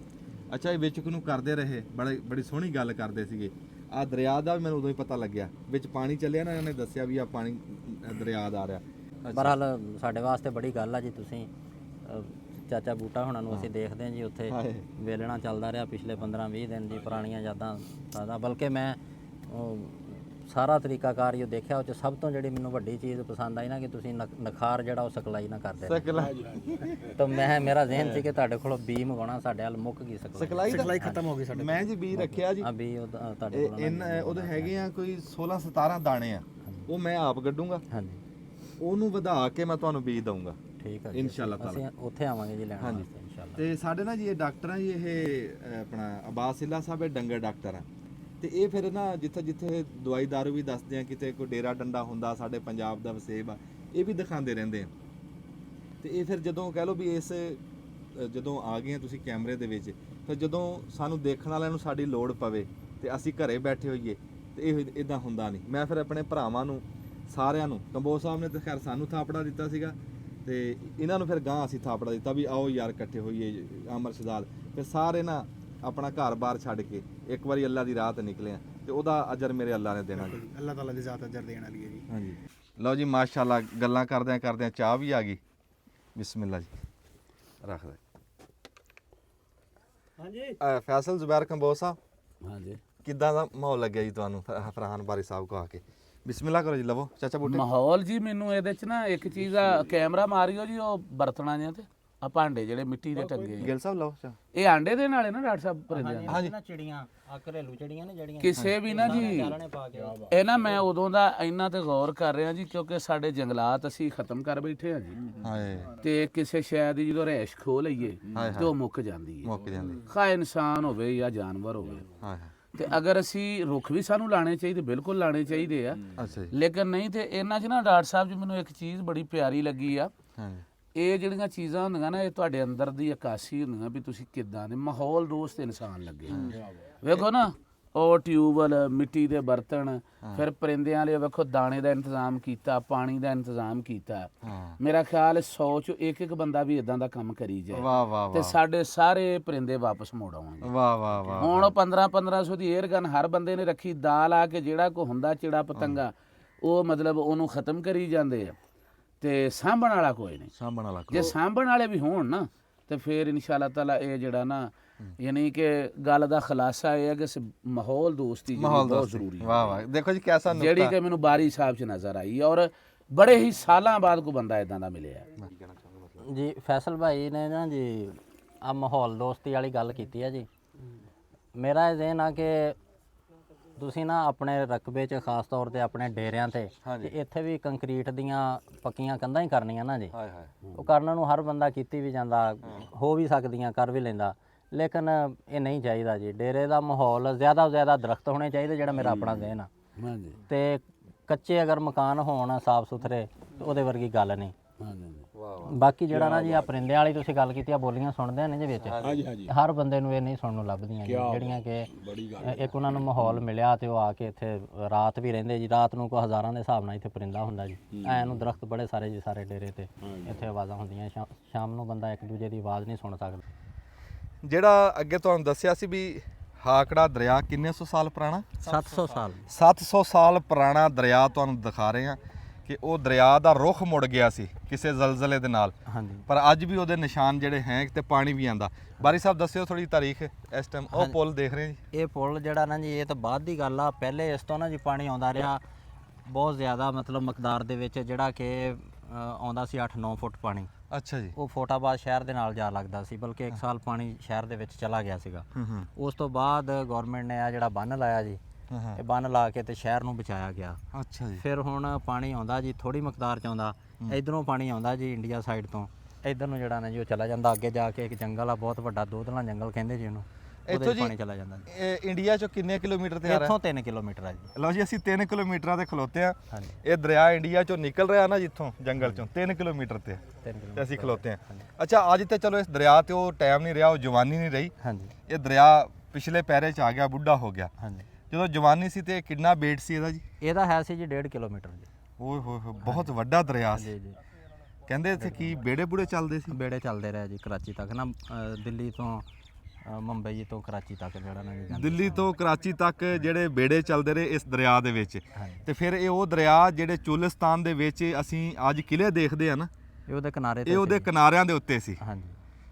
ਅੱਛਾ, ਇਹ ਵਿਚਕ ਨੂੰ ਕਰਦੇ ਰਹੇ, ਬੜੀ ਸੋਹਣੀ ਗੱਲ ਕਰਦੇ ਸੀਗੇ। ਆ ਦਰਿਆ ਦਾ ਵੀ ਮੈਨੂੰ ਉਦੋਂ ਹੀ ਪਤਾ ਲੱਗਿਆ, ਵਿੱਚ ਪਾਣੀ ਚੱਲਿਆ ਨਾ, ਇਹਨਾਂ ਨੇ ਦੱਸਿਆ ਵੀ ਆ ਪਾਣੀ ਦਰਿਆ ਦਾ ਆ ਰਿਹਾ। ਬਹਰਹਾਲ ਸਾਡੇ ਵਾਸਤੇ ਬੜੀ ਗੱਲ ਆ ਜੀ। ਤੁਸੀਂ ਚਾਚਾ ਬੂਟਾ ਹੁਣਾਂ ਨੂੰ ਅਸੀਂ ਦੇਖਦੇ ਹਾਂ ਜੀ ਉੱਥੇ ਵੇਲਣਾ ਚੱਲਦਾ ਰਿਹਾ ਪਿਛਲੇ 15-20 ਦਿਨ ਜੀ, ਪੁਰਾਣੀਆਂ ਯਾਦਾਂ ਤਾਜ਼ਾ। ਬਲਕਿ ਮੈਂ ਸਾਰਾ ਤਰੀਕਾਕਾਰ ਹੀ ਦੇਖਿਆ, ਉਹ 'ਚ ਸਭ ਤੋਂ ਜਿਹੜੀ ਮੈਨੂੰ ਵੱਡੀ ਚੀਜ਼ ਪਸੰਦ ਆਈ ਨਾ ਕਿ ਤੁਸੀਂ ਨਖਾਰ ਜਿਹੜਾ ਉਹ ਸਿਖਲਾਈ ਨਾ ਕਰਦੇ। ਤਾਂ ਮੇਰਾ ਜ਼ਿਹਨ ਸੀ ਕਿ ਤੁਹਾਡੇ ਕੋਲੋਂ ਬੀ ਮੰਗਾਉਣਾ, ਸਾਡੇ ਵੱਲ ਮੁੱਕ ਗਈ ਸਿਖਲਾਈ ਖਤਮ ਹੋ ਗਈ ਸਾਡੇ। ਮੈਂ ਜੀ ਬੀ ਰੱਖਿਆ ਜੀ, ਆ ਬੀ ਤੁਹਾਡੇ ਕੋਲ ਉਹਦੇ ਹੈਗੇ ਆ ਕੋਈ 16-17 ਦਾਣੇ ਆ, ਉਹ ਮੈਂ ਆਪ ਗੱਡੂੰਗਾ। ਹਾਂਜੀ, ਉਹਨੂੰ ਵਧਾ ਕੇ ਮੈਂ ਤੁਹਾਨੂੰ ਬੀਜ ਦਊਂਗਾ ਠੀਕ ਹੈ ਇਨਸ਼ਾਅੱਲਾ ਤਾਲਾ। ਅਸੀਂ ਉੱਥੇ ਆਵਾਂਗੇ ਜੀ ਲੈਣ ਵਾਸਤੇ ਇਨਸ਼ਾਅੱਲਾ। ਤੇ ਸਾਡੇ ਨਾ ਜੀ ਇਹ ਡਾਕਟਰ ਆ ਜੀ, ਇਹ ਆਪਣਾ ਅਬਾਸ ਸਿੱਲਾ ਸਾਹਿਬ, ਇਹ ਡੰਗਰ ਡਾਕਟਰ ਆ। ਤੇ ਇਹ ਫਿਰ ਨਾ ਜਿੱਥੇ ਜਿੱਥੇ ਦਵਾਈ ਦਾਰੂ ਵੀ ਦੱਸਦੇ ਆ, ਕਿਤੇ ਕੋਈ ਡੇਰਾ ਡੰਡਾ ਹੁੰਦਾ, ਸਾਡੇ ਪੰਜਾਬ ਦਾ ਵਸੇਬ ਆ, ਇਹ ਵੀ ਦਿਖਾਉਂਦੇ ਰਹਿੰਦੇ ਆ। ਤੇ ਇਹ ਫਿਰ ਜਦੋਂ ਕਹਿ ਲਓ ਵੀ ਜਦੋਂ ਆ ਗਏ ਤੁਸੀਂ ਕੈਮਰੇ ਦੇ ਵਿੱਚ, ਫਿਰ ਜਦੋਂ ਸਾਨੂੰ ਦੇਖਣ ਵਾਲਿਆਂ ਨੂੰ ਸਾਡੀ ਲੋੜ ਪਵੇ ਤੇ ਅਸੀਂ ਘਰੇ ਬੈਠੇ ਹੋਈਏ, ਤੇ ਇਹ ਇਦਾਂ ਹੁੰਦਾ ਨਹੀਂ। ਮੈਂ ਫਿਰ ਆਪਣੇ ਭਰਾਵਾਂ ਨੂੰ ਸਾਰਿਆਂ ਨੂੰ, ਕੰਬੋਜ ਸਾਹਿਬ ਨੇ ਤਾਂ ਖੈਰ ਸਾਨੂੰ ਥਾਪੜਾ ਦਿੱਤਾ ਸੀਗਾ, ਤੇ ਇਹਨਾਂ ਨੂੰ ਫਿਰ ਗਾਂ ਅਸੀਂ ਥਾਪੜਾ ਦਿੱਤਾ ਵੀ ਆਓ ਯਾਰ ਇਕੱਠੇ ਹੋਈਏ ਅਮਰ ਸ਼ਦਾਦ। ਫਿਰ ਸਾਰੇ ਨਾ ਆਪਣਾ ਘਰ-ਬਾਰ ਛੱਡ ਕੇ ਇੱਕ ਵਾਰੀ ਅੱਲਾ ਦੀ ਰਾਹ ਤੇ ਨਿਕਲੇ ਆ, ਤੇ ਉਹਦਾ ਅਜਰ ਮੇਰੇ ਅੱਲਾ ਨੇ ਦੇਣਾ ਜੀ। ਅੱਲਾਹ ਤਾਲਾ ਦੀ ਜ਼ਾਤ ਅਜਰ ਦੇਣ ਵਾਲੀ ਹੈ ਜੀ। ਹਾਂਜੀ, ਲਓ ਜੀ ਮਾਸ਼ਾਅੱਲਾ, ਗੱਲਾਂ ਕਰਦਿਆਂ ਚਾਹ ਵੀ ਆ ਗਈ। ਬਿਸਮਿਲ੍ਲਾ ਜੀ, ਰੱਖ ਦੇ। ਹਾਂਜੀ ਫੈਸਲ ਜ਼ੁਬੈਰ ਕੰਬੋਜ ਸਾਹਿਬ ਹਾਂਜੀ ਕਿੱਦਾਂ ਦਾ ਮਾਹੌਲ ਲੱਗਿਆ ਜੀ ਤੁਹਾਨੂੰ ਫਰਹਾਨ ਬਾਰੀ ਸਾਹਿਬ ਕੋ ਆ ਕੇ? ਬਿਸਮਿਲ੍ਲਾ ਕਰੋ ਜੀ, ਲਵੋ ਚਾਚਾ ਬੂਟੇ। ਮਾਹੌਲ ਜੀ ਮੈਨੂੰ ਇਹਦੇ ਚ ਨਾ ਇੱਕ ਚੀਜ਼ ਆ, ਕੈਮਰਾ ਮਾਰਿਓ ਜੀ ਉਹ ਬਰਤਨਾਂ ਜਿਹਾ ਤੇ ਆ ਭਾਂਡੇ ਜਿਹੜੇ ਮਿੱਟੀ ਦੇ ਟੰਗੇ ਆ। ਗਿਲ ਸਾਹਿਬ ਲਵੋ ਚਾ। ਇਹ ਆਂਡੇ ਦੇ ਨਾਲੇ ਨਾ ਡਾਕਟਰ ਸਾਹਿਬ ਪਰਿੰਦਿਆਂ ਦੇ। ਹਾਂਜੀ ਨਾ ਚਿੜੀਆਂ ਆ ਘਰੇਲੂ ਚਿੜੀਆਂ ਨੇ ਜਿਹੜੀਆਂ ਕਿਸੇ ਵੀ ਨਾ ਜੀ ਚਾਲਣੇ ਪਾ ਕੇ ਇਹ ਨਾ ਮੈਂ ਉਦੋਂ ਦਾ ਇੰਨਾ ਤੇ ਗੌਰ ਕਰ ਰਿਹਾ ਜੀ ਕਿਉਂਕਿ ਸਾਡੇ ਜੰਗਲਾਤ ਅਸੀਂ ਖਤਮ ਕਰ ਬੈਠੇ ਆ ਜੀ ਹਾਏ ਤੇ ਕਿਸੇ ਸ਼ਾਇਦ ਦੀ ਜਦੋਂ ਰਹਿਸ਼ ਖੋ ਲਈਏ ਤੇ ਉਹ ਮੁੱਕ ਜਾਂਦੀ ਹੈ। ਮੁੱਕ ਜਾਂਦੀ। ਖਾ ਇਨਸਾਨ ਹੋਵੇ ਜਾਂ ਜਾਨਵਰ ਹੋਵੇ। ਹਾਏ ਤੇ ਅਗਰ ਅਸੀਂ ਰੁੱਖ ਵੀ ਸਾਨੂੰ ਲਾਣੇ ਚਾਹੀਦੇ, ਬਿਲਕੁਲ ਲਾਣੇ ਚਾਹੀਦੇ ਆ, ਅੱਛਾ ਜੀ। ਲੇਕਿਨ ਨਹੀਂ ਤੇ ਇਹਨਾਂ 'ਚ ਨਾ ਡਾਕਟਰ ਸਾਹਿਬ ਜੀ ਮੈਨੂੰ ਇੱਕ ਚੀਜ਼ ਬੜੀ ਪਿਆਰੀ ਲੱਗੀ ਆ। ਹਾਂਜੀ ਇਹ ਜਿਹੜੀਆਂ ਚੀਜ਼ਾਂ ਹੁੰਦੀਆਂ ਨਾ ਇਹ ਤੁਹਾਡੇ ਅੰਦਰ ਦੀ ਅਕਾਸ਼ੀ ਹੁੰਦੀਆਂ ਵੀ ਤੁਸੀਂ ਕਿੱਦਾਂ ਦੇ ਮਾਹੌਲ ਦੋਸਤ ਇਨਸਾਨ ਲੱਗੇ। ਵੇਖੋ ਨਾ ਉਹ ਟਿਊਬਵੈੱਲ, ਮਿੱਟੀ ਦੇ ਬਰਤਨ, ਫਿਰ ਪਰਿੰਦਿਆਂ ਲਈ ਵੇਖੋ ਦਾਣੇ ਦਾ ਇੰਤਜ਼ਾਮ ਕੀਤਾ, ਪਾਣੀ ਦਾ ਇੰਤਜ਼ਾਮ ਕੀਤਾ। ਮੇਰਾ ਖਿਆਲ 100 ਚੋਂ ਇੱਕ ਬੰਦਾ ਵੀ ਇਦਾਂ ਦਾ ਕੰਮ ਕਰੀ ਜਾਏ ਵਾਹ ਵਾਹ ਤੇ ਸਾਡੇ ਸਾਰੇ ਪਰਿੰਦੇ ਵਾਪਸ ਮੋੜ ਆਉਣਗੇ। ਵਾਹ ਵਾਹ ਵਾਹ। ਹੁਣ ਉਹ 1500 ਦੀ 에ਅਰ ਗਨ ਹਰ ਬੰਦੇ ਨੇ ਰੱਖੀ, ਦਾਲ ਆ ਕੇ ਜਿਹੜਾ ਕੋ ਹੁੰਦਾ ਚਿੜਾ ਪਤੰਗਾ ਉਹ ਮਤਲਬ ਉਹਨੂੰ ਖਤਮ ਕਰੀ ਜਾਂਦੇ ਆ ਤੇ ਸਾਂਭਣ ਵਾਲਾ ਕੋਈ ਨਹੀਂ। ਸਾਂਭਣ ਵਾਲਾ ਜੇ ਸਾਂਭਣ ਵਾਲੇ ਵੀ ਹੋਣ ਨਾ ਤੇ ਫਿਰ ਇਨਸ਼ਾਅੱਲਾ ਤਾਲਾ ਇਹ ਜਿਹੜਾ ਨਾ ਯਾਨੀ ਕਿ ਗੱਲ ਦਾ ਖੁਲਾਸਾ ਇਹ ਹੈ ਕਿ ਮਾਹੌਲ ਦੋਸਤੀ ਬਹੁਤ ਜ਼ਰੂਰੀ ਹੈ। ਵਾਹ ਵਾਹ ਦੇਖੋ ਜੀ ਕਿਹਦਾ ਨੁਕਤਾ ਜਿਹੜੀ ਕਿ ਮੈਨੂੰ ਬਾਰੀ ਸਾਹਿਬ 'ਚ ਨਜ਼ਰ ਆਈ ਔਰ ਬੜੇ ਹੀ ਸਾਲਾਂ ਬਾਅਦ ਕੋਈ ਬੰਦਾ ਇਦਾਂ ਦਾ ਮਿਲਿਆ ਜੀ। ਫੈਸਲ ਭਾਈ ਨੇ ਨਾ ਜੀ ਆ ਮਾਹੌਲ ਦੋਸਤੀ ਵਾਲੀ ਗੱਲ ਕੀਤੀ ਹੈ ਜੀ। ਮੇਰਾ ਇਹ ਜ਼ਹਿਨ ਆ ਕਿ ਤੁਸੀਂ ਨਾ ਆਪਣੇ ਰਕਬੇ 'ਚ ਖਾਸ ਤੌਰ ਤੇ ਆਪਣੇ ਡੇਰਿਆਂ ਤੇ ਇੱਥੇ ਵੀ ਕੰਕਰੀਟ ਦੀਆਂ ਪੱਕੀਆਂ ਕੰਧਾਂ ਹੀ ਕਰਨੀਆਂ ਨਾ ਜੀ। ਹਾਏ ਹਾਏ। ਉਹ ਕਰਨ ਨੂੰ ਹਰ ਬੰਦਾ ਕੀਤੀ ਵੀ ਜਾਂਦਾ, ਹੋ ਵੀ ਸਕਦੀਆਂ, ਕਰ ਵੀ ਲੈਂਦਾ, ਲੇਕਿਨ ਇਹ ਨਹੀਂ ਚਾਹੀਦਾ ਜੀ। ਡੇਰੇ ਦਾ ਮਾਹੌਲ ਜ਼ਿਆਦਾ ਤੋਂ ਜ਼ਿਆਦਾ ਦਰਖਤ ਹੋਣੇ ਚਾਹੀਦੇ, ਜਿਹੜਾ ਮੇਰਾ ਆਪਣਾ ਜ਼ਹਿਨ ਆ। ਹਾਂਜੀ ਤੇ ਕੱਚੇ ਅਗਰ ਮਕਾਨ ਹੋਣ ਸਾਫ ਸੁਥਰੇ ਉਹਦੇ ਵਰਗੀ ਗੱਲ ਨਹੀਂ। ਹਾਂਜੀ ਬਾਕੀ ਜਿਹੜਾ ਨਾ ਜੀ ਆ ਪਰਿੰਦਿਆਂ ਵਾਲੀ ਤੁਸੀਂ ਗੱਲ ਕੀਤੀ ਆ, ਬੋਲੀਆਂ ਸੁਣਦੇ ਨੇ ਜੀ ਵਿੱਚ, ਹਰ ਬੰਦੇ ਨੂੰ ਇਹ ਨਹੀਂ ਸੁਣਨ ਨੂੰ ਲੱਭਦੀਆਂ ਜੀ, ਜਿਹੜੀਆਂ ਕਿ ਇੱਕ ਉਹਨਾਂ ਨੂੰ ਮਾਹੌਲ ਮਿਲਿਆ ਤੇ ਉਹ ਆ ਕੇ ਇੱਥੇ ਰਾਤ ਵੀ ਰਹਿੰਦੇ ਜੀ। ਰਾਤ ਨੂੰ ਕੋਈ ਹਜ਼ਾਰਾਂ ਦੇ ਹਿਸਾਬ ਨਾਲ ਇੱਥੇ ਪਰਿੰਦਾ ਹੁੰਦਾ ਜੀ। ਐ ਨੂੰ ਦਰਖਤ ਬੜੇ ਸਾਰੇ ਜੀ ਸਾਰੇ ਡੇਰੇ ਤੇ, ਇੱਥੇ ਆਵਾਜ਼ਾਂ ਹੁੰਦੀਆਂ। ਸ਼ਾਮ ਨੂੰ ਬੰਦਾ ਇੱਕ ਦੂਜੇ ਦੀ ਆਵਾਜ਼ ਨਹੀਂ ਸੁਣ ਸਕਦਾ। ਜਿਹੜਾ ਅੱਗੇ ਤੁਹਾਨੂੰ ਦੱਸਿਆ ਸੀ ਵੀ ਹਾਕੜਾ ਦਰਿਆ ਕਿੰਨੇ ਸੌ ਸਾਲ ਪੁਰਾਣਾ? 700 ਸਾਲ 700 ਸਾਲ ਪੁਰਾਣਾ ਦਰਿਆ ਤੁਹਾਨੂੰ ਦਿਖਾ ਰਹੇ ਹਾਂ ਕਿ ਉਹ ਦਰਿਆ ਦਾ ਰੁੱਖ ਮੁੜ ਗਿਆ ਸੀ ਕਿਸੇ ਜ਼ਲਜ਼ਲੇ ਦੇ ਨਾਲ। ਹਾਂਜੀ। ਪਰ ਅੱਜ ਵੀ ਉਹਦੇ ਨਿਸ਼ਾਨ ਜਿਹੜੇ ਹੈ ਤੇ ਪਾਣੀ ਵੀ ਆਂਦਾ। ਬਾਰੀ ਸਾਹਿਬ ਦੱਸਿਓ ਥੋੜੀ ਤਾਰੀਖ ਇਸ ਟਾਈਮ। ਉਹ ਪੁਲ ਦੇਖ ਰਹੇ ਜੀ। ਇਹ ਪੁਲ ਜਿਹੜਾ ਨਾ ਜੀ ਇਹ ਤਾਂ ਬਾਅਦ ਦੀ ਗੱਲ ਆ। ਪਹਿਲੇ ਇਸ ਤੋਂ ਨਾ ਜੀ ਪਾਣੀ ਆਉਂਦਾ ਰਿਹਾ ਬਹੁਤ ਜ਼ਿਆਦਾ, ਮਤਲਬ ਮਕਦਾਰ ਦੇ ਵਿੱਚ, ਜਿਹੜਾ ਕਿ ਆਉਂਦਾ ਸੀ 8-9 ਫੁੱਟ ਪਾਣੀ। ਅੱਛਾ ਜੀ। ਉਹ ਫੋਟਾਬਾਦ ਸ਼ਹਿਰ ਦੇ ਨਾਲ ਜਾ ਲੱਗਦਾ ਸੀ, ਬਲਕਿ 1 ਸਾਲ ਪਾਣੀ ਸ਼ਹਿਰ ਦੇ ਵਿੱਚ ਚਲਾ ਗਿਆ ਸੀਗਾ। ਉਸ ਤੋਂ ਬਾਅਦ ਗਵਰਨਮੈਂਟ ਨੇ ਆ ਜਿਹੜਾ ਬੰਨ ਲਾਇਆ ਜੀ, ਇਹ ਬੰਨ ਲਾ ਕੇ ਤੇ ਸ਼ਹਿਰ ਨੂੰ ਬਚਾਇਆ ਗਿਆ। ਅੱਛਾ ਜੀ। ਫਿਰ ਹੁਣ ਪਾਣੀ ਆਉਂਦਾ ਜੀ ਥੋੜੀ ਮਕਦਾਰ ਚ ਆਉਂਦਾ। ਇਧਰੋਂ ਪਾਣੀ ਆਉਂਦਾ ਜੀ ਇੰਡੀਆ ਸਾਈਡ ਤੋਂ, ਇਧਰ ਨੂੰ ਜਿਹੜਾ ਨਾ ਜੀ ਉਹ ਚਲਾ ਜਾਂਦਾ। ਅੱਗੇ ਜਾ ਕੇ ਇੱਕ ਜੰਗਲ ਆ ਬਹੁਤ ਵੱਡਾ, ਦੋਦਲਾ ਜੰਗਲ ਕਹਿੰਦੇ ਜੀ ਉਹਨੂੰ, ਉਹਦੇ ਵਿੱਚ ਪਾਣੀ ਚਲਾ ਜਾਂਦਾ ਜੀ। ਇਹ ਇੰਡੀਆ ਚੋਂ ਕਿੰਨੇ ਕਿਲੋਮੀਟਰ ਤੇ ਆ ਰਿਹਾ? ਇੱਥੋਂ 3 ਕਿਲੋਮੀਟਰ ਆ ਜੀ। ਲਓ ਜੀ ਅਸੀਂ 3 ਕਿਲੋਮੀਟਰਾਂ ਤੇ ਖਲੋਤੇ ਆ। ਹਾਂਜੀ। ਇਹ ਦਰਿਆ ਇੰਡੀਆ ਚੋਂ ਨਿਕਲ ਰਿਹਾ ਨਾ ਜਿੱਥੋਂ ਜੰਗਲ ਚੋਂ 3 ਕਿਲੋਮੀਟਰ ਤੇ 3 ਕਿਲੋਮੀਟਰ ਤੇ ਅਸੀਂ ਖਲੋਤੇ ਆ। ਅੱਛਾ ਅੱਜ ਤੇ ਚਲੋ ਇਸ ਦਰਿਆ ਤੇ ਉਹ ਟਾਈਮ ਨਹੀਂ ਰਿਹਾ, ਉਹ ਜਵਾਨੀ ਨਹੀਂ ਰਹੀ। ਹਾਂਜੀ। ਇਹ ਦਰਿਆ ਪਿਛਲੇ ਪੈਰੇ ਚ ਆ ਗਿਆ, ਬੁੱਢਾ ਹੋ ਗਿਆ। ਹਾਂਜੀ। ਜਦੋਂ ਜਵਾਨੀ ਸੀ ਤੇ ਕਿੰਨਾ ਵੇਟ ਸੀ ਇਹਦਾ ਜੀ? ਇਹਦਾ ਹੈ ਸੀ ਜੀ 1.5 ਕਿਲੋਮੀਟਰ ਜੀ। ਓਏ ਹੋਏ ਹੋਏ ਬਹੁਤ ਵੱਡਾ ਦਰਿਆ ਸੀ। ਜੀ ਜੀ। ਕਹਿੰਦੇ ਇੱਥੇ ਕੀ ਬੇੜੇ ਬੂੜੇ ਚੱਲਦੇ ਸੀ? ਬੇੜੇ ਚੱਲਦੇ ਰਹੇ ਜੀ ਕਰਾਚੀ ਤੱਕ ਨਾ, ਦਿੱਲੀ ਤੋਂ ਮੁੰਬਈ ਤੋਂ ਕਰਾਚੀ ਤੱਕ ਜਿਹੜਾ ਨਾ ਜੀ। ਦਿੱਲੀ ਤੋਂ ਕਰਾਚੀ ਤੱਕ ਜਿਹੜੇ ਬੇੜੇ ਚੱਲਦੇ ਰਹੇ ਇਸ ਦਰਿਆ ਦੇ ਵਿੱਚ। ਤੇ ਫਿਰ ਇਹ ਉਹ ਦਰਿਆ ਜਿਹੜੇ ਚੁਲਿਸਤਾਨ ਦੇ ਵਿੱਚ ਅਸੀਂ ਅੱਜ ਕਿਲੇ ਦੇਖਦੇ ਆ ਨਾ, ਇਹ ਉਹਦੇ ਕਿਨਾਰੇ ਤੇ ਇਹ ਉਹਦੇ ਕਿਨਾਰਿਆਂ ਦੇ ਉੱਤੇ ਸੀ। ਹਾਂਜੀ।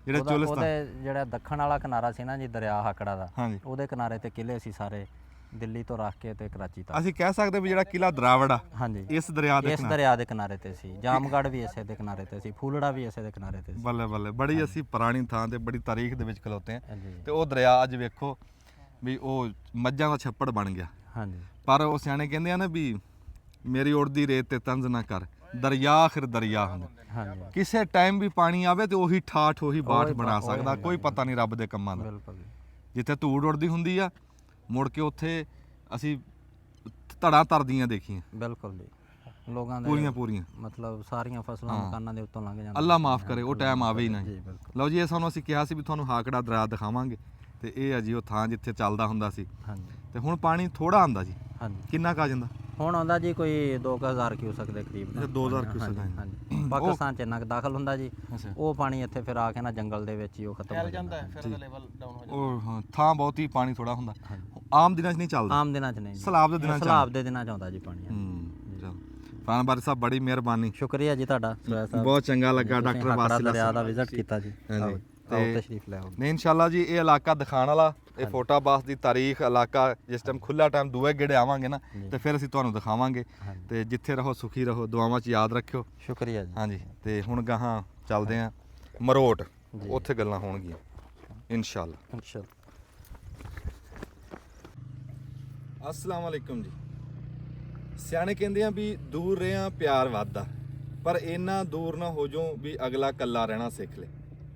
ਜਿਹੜਾ ਚੁਲਿਸਤਾਨ, ਉਹਦੇ ਜਿਹੜਾ ਦੱਖਣ ਵਾਲਾ ਕਿਨਾਰਾ ਸੀ ਨਾ ਜੀ ਦਰਿਆ ਹਾਕੜਾ ਦਾ, ਹਾਂਜੀ, ਉਹਦੇ ਕਿਨਾਰੇ ਤੇ ਕਿਲੇ ਸੀ ਸਾਰੇ, ਦਿੱਲੀ ਤੋਂ ਰੱਖ ਕੇ ਤੇ ਕਰਾਚੀ ਤੱਕ। ਅਸੀਂ ਕਹਿ ਸਕਦੇ ਵੀ ਜਿਹੜਾ ਕਿਲਾ ਦਰਾਵੜ ਆ ਹਾਂਜੀ ਇਸ ਦਰਿਆ ਦੇ ਇਸ ਦਰਿਆ ਦੇ ਕਿਨਾਰੇ ਤੇ ਸੀ। ਜਾਮਗੜ੍ਹ ਵੀ ਇਸੇ ਦੇ ਕਿਨਾਰੇ ਤੇ ਸੀ, ਫੂਲੜਾ ਵੀ ਇਸੇ ਦੇ ਕਿਨਾਰੇ ਤੇ ਸੀ। ਬੱਲੇ ਬੱਲੇ, ਬੜੀ ਅਸੀਂ ਪੁਰਾਣੀ ਥਾਂ ਤੇ ਬੜੀ ਤਾਰੀਖ ਦੇ ਵਿੱਚ ਖਲੋਤੇ ਆ। ਹਾਂਜੀ। ਤੇ ਉਹ ਦਰਿਆ ਅੱਜ ਵੇਖੋ ਵੀ ਉਹ ਮੱਝਾਂ ਦਾ ਛੱਪੜ ਬਣ ਗਿਆ। ਹਾਂਜੀ। ਪਰ ਉਹ ਸਿਆਣੇ ਕਹਿੰਦੇ ਆ ਨਾ ਵੀ ਮੇਰੀ ਉੜਦੀ ਰੇਤ ਤੇ ਤੰਜ਼ ਨਾ ਕਰ, ਦਰਿਆ ਆਖਿਰ ਦਰਿਆ ਹੁੰਦਾ। ਹਾਂਜੀ। ਕਿਸੇ ਟਾਈਮ ਵੀ ਪਾਣੀ ਆਵੇ ਤੇ ਉਹੀ ਠਾਠ ਉਹੀ ਬਾਠ ਬਣਾ ਸਕਦਾ, ਕੋਈ ਪਤਾ ਨਹੀਂ ਰੱਬ ਦੇ ਕੰਮਾਂ ਦਾ। ਬਿਲਕੁਲ। ਜਿੱਥੇ ਧੂੜ ਉੜਦੀ ਹੁੰਦੀ ਆ ਮੁੜ ਕੇ ਉੱਥੇ ਅਸੀਂ ਧੜਾ ਤਰਦੀਆਂ ਦੇਖੀਆਂ ਬਿਲਕੁਲ ਜੀ। ਲੋਕਾਂ ਦੇ ਪੂਰੀਆਂ ਮਤਲਬ ਸਾਰੀਆਂ ਫਸਲਾਂ ਮਕਾਨਾਂ ਦੇ ਉੱਤੋਂ ਲੰਘ ਜਾਂਦੀਆਂ। ਅੱਲਾ ਮਾਫ ਕਰੇ ਉਹ ਟਾਈਮ ਆਵੇ ਹੀ ਨਾ। ਜੀ ਬਿਲਕੁਲ। ਲਓ ਜੀ ਇਹ ਸਾਨੂੰ ਅਸੀਂ ਕਿਹਾ ਸੀ ਵੀ ਤੁਹਾਨੂੰ ਹਾਕੜਾ ਦਰਿਆ ਦਿਖਾਵਾਂਗੇ ਤੇ ਇਹ ਆ ਜੀ ਉਹ ਥਾਂ ਜਿੱਥੇ ਚੱਲਦਾ ਹੁੰਦਾ ਸੀ। ਹਾਂਜੀ। ਤੇ ਹੁਣ ਪਾਣੀ ਥੋੜਾ ਆਉਂਦਾ ਜੀ। ਹਾਂਜੀ। ਕਿੰਨਾ ਕੁ ਆ ਜਾਂਦਾ ਹੁਣ ਆਉਂਦਾ ਜੀ ਕੋਈ 2000 ਕਿਊਸੈਕ ਦੇ ਕਰੀਬ। 2000 ਕਿਊਸੈਕ। ਹਾਂਜੀ। ਪਾਕਿਸਤਾਨ ਚ ਇੰਨਾ ਕੁ ਦਾਖਲ ਹੁੰਦਾ ਜੀ। ਉਹ ਪਾਣੀ ਇੱਥੇ ਫਿਰ ਆ ਕੇ ਨਾ ਜੰਗਲ ਦੇ ਵਿੱਚ ਹੀ ਉਹ ਖਤਮ ਹੋ ਜਾਂਦਾ ਹੈ। ਫਿਰ ਲੈਵਲ ਡਾਊਨ ਹੋ ਜਾਂਦਾ। ਉਹ ਹਾਂ ਥਾਂ ਬਹੁਤ ਹੀ ਪਾਣੀ ਥੋੜਾ ਹੁੰਦਾ। ਆਮ ਦਿਨਾਂ 'ਚ ਨਹੀਂ ਚੱਲਦਾ। ਆਮ ਦਿਨਾਂ ਚ ਨਹੀਂ ਜੀ। ਸਲਾਬ ਦੇ ਦਿਨਾਂ 'ਚ ਸਲਾਬ ਦੇ ਦਿਨਾਂ ਚ ਆਉਂਦਾ ਜੀ ਪਾਣੀ। ਚਲੋ ਫਰਾਨ ਬਾਰੀ ਸਾਹਿਬ ਬੜੀ ਮਿਹਰਬਾਨੀ। ਸ਼ੁਕਰੀਆ ਜੀ ਤੁਹਾਡਾ। ਬਹੁਤ ਚੰਗਾ ਲੱਗਾ ਡਾਕਟਰ ਵਾਸਿਲ ਦਰਿਆ ਦਾ ਵਿਜ਼ਿਟ ਕੀਤਾ ਜੀ। ਆਓ ਤਸ਼ਰੀਫ ਲੈ ਆਓ। ਨਹੀਂ ਇਨਸ਼ਾਅੱਲਾ ਜੀ ਇਹ ਇਲਾਕਾ ਦਿਖਾਣ ਵਾਲਾ, ਇਹ ਫੋਟਾਬਾਸ ਦੀ ਤਾਰੀਖ ਇਲਾਕਾ ਜਿਸ ਟਾਈਮ ਖੁੱਲਾ ਟਾਈਮ ਦੂਏ ਗੇੜੇ ਆਵਾਂਗੇ ਨਾ ਤੇ ਫਿਰ ਅਸੀਂ ਤੁਹਾਨੂੰ ਦਿਖਾਵਾਂਗੇ। ਤੇ ਜਿੱਥੇ ਰਹੋ ਸੁਖੀ ਰਹੋ, ਦੁਆਵਾਂ 'ਚ ਯਾਦ ਰੱਖਿਓ। ਸ਼ੁਕਰੀਆ ਜੀ। ਹਾਂਜੀ ਤੇ ਹੁਣ ਗਾਹਾਂ ਚੱਲਦੇ ਆਂ ਮਰੋਟ, ਉੱਥੇ ਗੱਲਾਂ ਹੋਣਗੀਆਂ ਇਨਸ਼ਾਅੱਲਾ। ਇਨਸ਼ਾਅੱਲਾ। ਅਸਲਾਮ ਵਾਲੇਕੁਮ ਜੀ। ਸਿਆਣੇ ਕਹਿੰਦੇ ਆ ਵੀ ਦੂਰ ਰਹਿਆਂ ਪਿਆਰ ਵੱਧਦਾ, ਪਰ ਇੰਨਾ ਦੂਰ ਨਾ ਹੋ ਜਾਓ ਵੀ ਅਗਲਾ ਕੱਲਾ ਰਹਿਣਾ ਸਿੱਖ ਲੇ,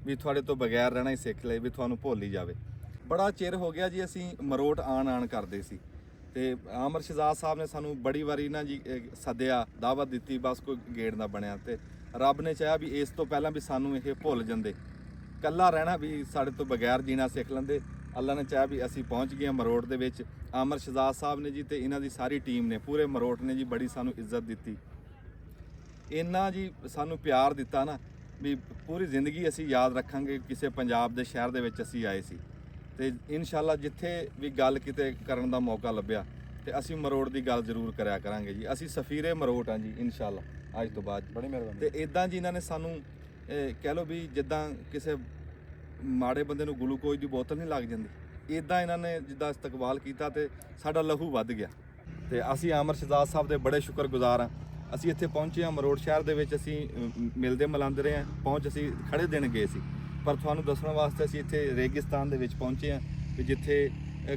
ਵੀ ਤੁਹਾਡੇ ਤੋਂ ਬਗੈਰ ਰਹਿਣਾ ਹੀ ਸਿੱਖ ਲੇ, ਵੀ ਤੁਹਾਨੂੰ ਭੁੱਲ ਹੀ ਜਾਵੇ। ਬੜਾ ਚਿਰ ਹੋ ਗਿਆ ਜੀ ਅਸੀਂ ਮਰੋਟ ਆਣ ਕਰਦੇ ਸੀ ਤੇ ਆਮਰ ਸ਼ਹਜ਼ਾਦ ਸਾਹਿਬ ਨੇ ਸਾਨੂੰ ਬੜੀ ਵਾਰੀ ਨਾ ਜੀ ਸੱਦਿਆ, ਦਾਵਤ ਦਿੱਤੀ, ਬਸ ਕੋਈ ਗੇੜ ਨਾ ਬਣਿਆ ਤੇ ਰੱਬ ਨੇ ਚਾਹਿਆ ਵੀ ਇਸ ਤੋਂ ਪਹਿਲਾਂ ਵੀ ਸਾਨੂੰ ਇਹ ਭੁੱਲ ਜਾਂਦੇ, ਕੱਲਾ ਰਹਿਣਾ ਵੀ ਸਾਡੇ ਤੋਂ ਬਗੈਰ ਜੀਣਾ ਸਿੱਖ ਲੈਂਦੇ। ਅੱਲਾ ਨੇ ਚਾਹਿਆ ਵੀ ਅਸੀਂ ਪਹੁੰਚ ਗਏ ਮਰੋਟ ਦੇ ਵਿੱਚ। ਆਮਰ ਸ਼ਹਜ਼ਾਦ ਸਾਹਿਬ ਨੇ ਜੀ ਤੇ ਇਹਨਾਂ ਦੀ ਸਾਰੀ ਟੀਮ ਨੇ, ਪੂਰੇ ਮਰੋਟ ਨੇ ਜੀ ਬੜੀ ਸਾਨੂੰ ਇੱਜ਼ਤ ਦਿੱਤੀ, ਇੰਨਾ ਜੀ ਸਾਨੂੰ ਪਿਆਰ ਦਿੱਤਾ ਨਾ ਵੀ ਪੂਰੀ ਜ਼ਿੰਦਗੀ ਅਸੀਂ ਯਾਦ ਰੱਖਾਂਗੇ। ਕਿਸੇ ਪੰਜਾਬ ਦੇ ਸ਼ਹਿਰ ਦੇ ਵਿੱਚ ਅਸੀਂ ਆਏ ਸੀ ਤੇ ਇਨਸ਼ਾਅੱਲਾ ਜਿੱਥੇ ਵੀ ਗੱਲ ਕਿਤੇ ਕਰਨ ਦਾ ਮੌਕਾ ਲੱਭਿਆ ਤੇ ਅਸੀਂ ਮਰੋਟ ਦੀ ਗੱਲ ਜ਼ਰੂਰ ਕਰਿਆ ਕਰਾਂਗੇ ਜੀ। ਅਸੀਂ ਸਫੀਰੇ ਮਰੋਟ ਹਾਂ ਜੀ ਇਨਸ਼ਾਅੱਲਾ ਅੱਜ ਤੋਂ ਬਾਅਦ। ਬੜੀ ਮਿਹਰਬਾਨੀ। ਤੇ ਇਦਾਂ ਜੀ ਇਹਨਾਂ ਨੇ ਸਾਨੂੰ ਕਹਿ ਲਓ ਵੀ ਜਿੱਦਾਂ ਕਿਸੇ ਮਾੜੇ ਬੰਦੇ ਨੂੰ ਗਲੂਕੋਜ਼ ਦੀ ਬੋਤਲ ਨਹੀਂ ਲੱਗ ਜਾਂਦੀ, ਇਦਾਂ ਇਹਨਾਂ ਨੇ ਜਿੱਦਾਂ ਇਸਤਕਬਾਲ ਕੀਤਾ ਤੇ ਸਾਡਾ ਲਹੂ ਵੱਧ ਗਿਆ। ਤੇ ਅਸੀਂ ਆਮਰ ਸ਼ਹਜ਼ਾਦ ਸਾਹਿਬ ਦੇ ਬੜੇ ਸ਼ੁਕਰਗੁਜ਼ਾਰ ਹਾਂ। ਅਸੀਂ ਇੱਥੇ ਪਹੁੰਚੇ ਹਾਂ ਮਰੋਟ ਸ਼ਹਿਰ ਦੇ ਵਿੱਚ, ਅਸੀਂ ਮਿਲਦੇ ਮਿਲਾਉਂਦੇ ਰਹੇ ਹਾਂ। ਪਹੁੰਚ ਅਸੀਂ ਖੜੇ ਦਿਨ ਗਏ ਸੀ, ਪਰ ਤੁਹਾਨੂੰ ਦੱਸਣ ਵਾਸਤੇ ਅਸੀਂ ਇੱਥੇ ਰੇਗਿਸਤਾਨ ਦੇ ਵਿੱਚ ਪਹੁੰਚੇ ਹਾਂ ਵੀ ਜਿੱਥੇ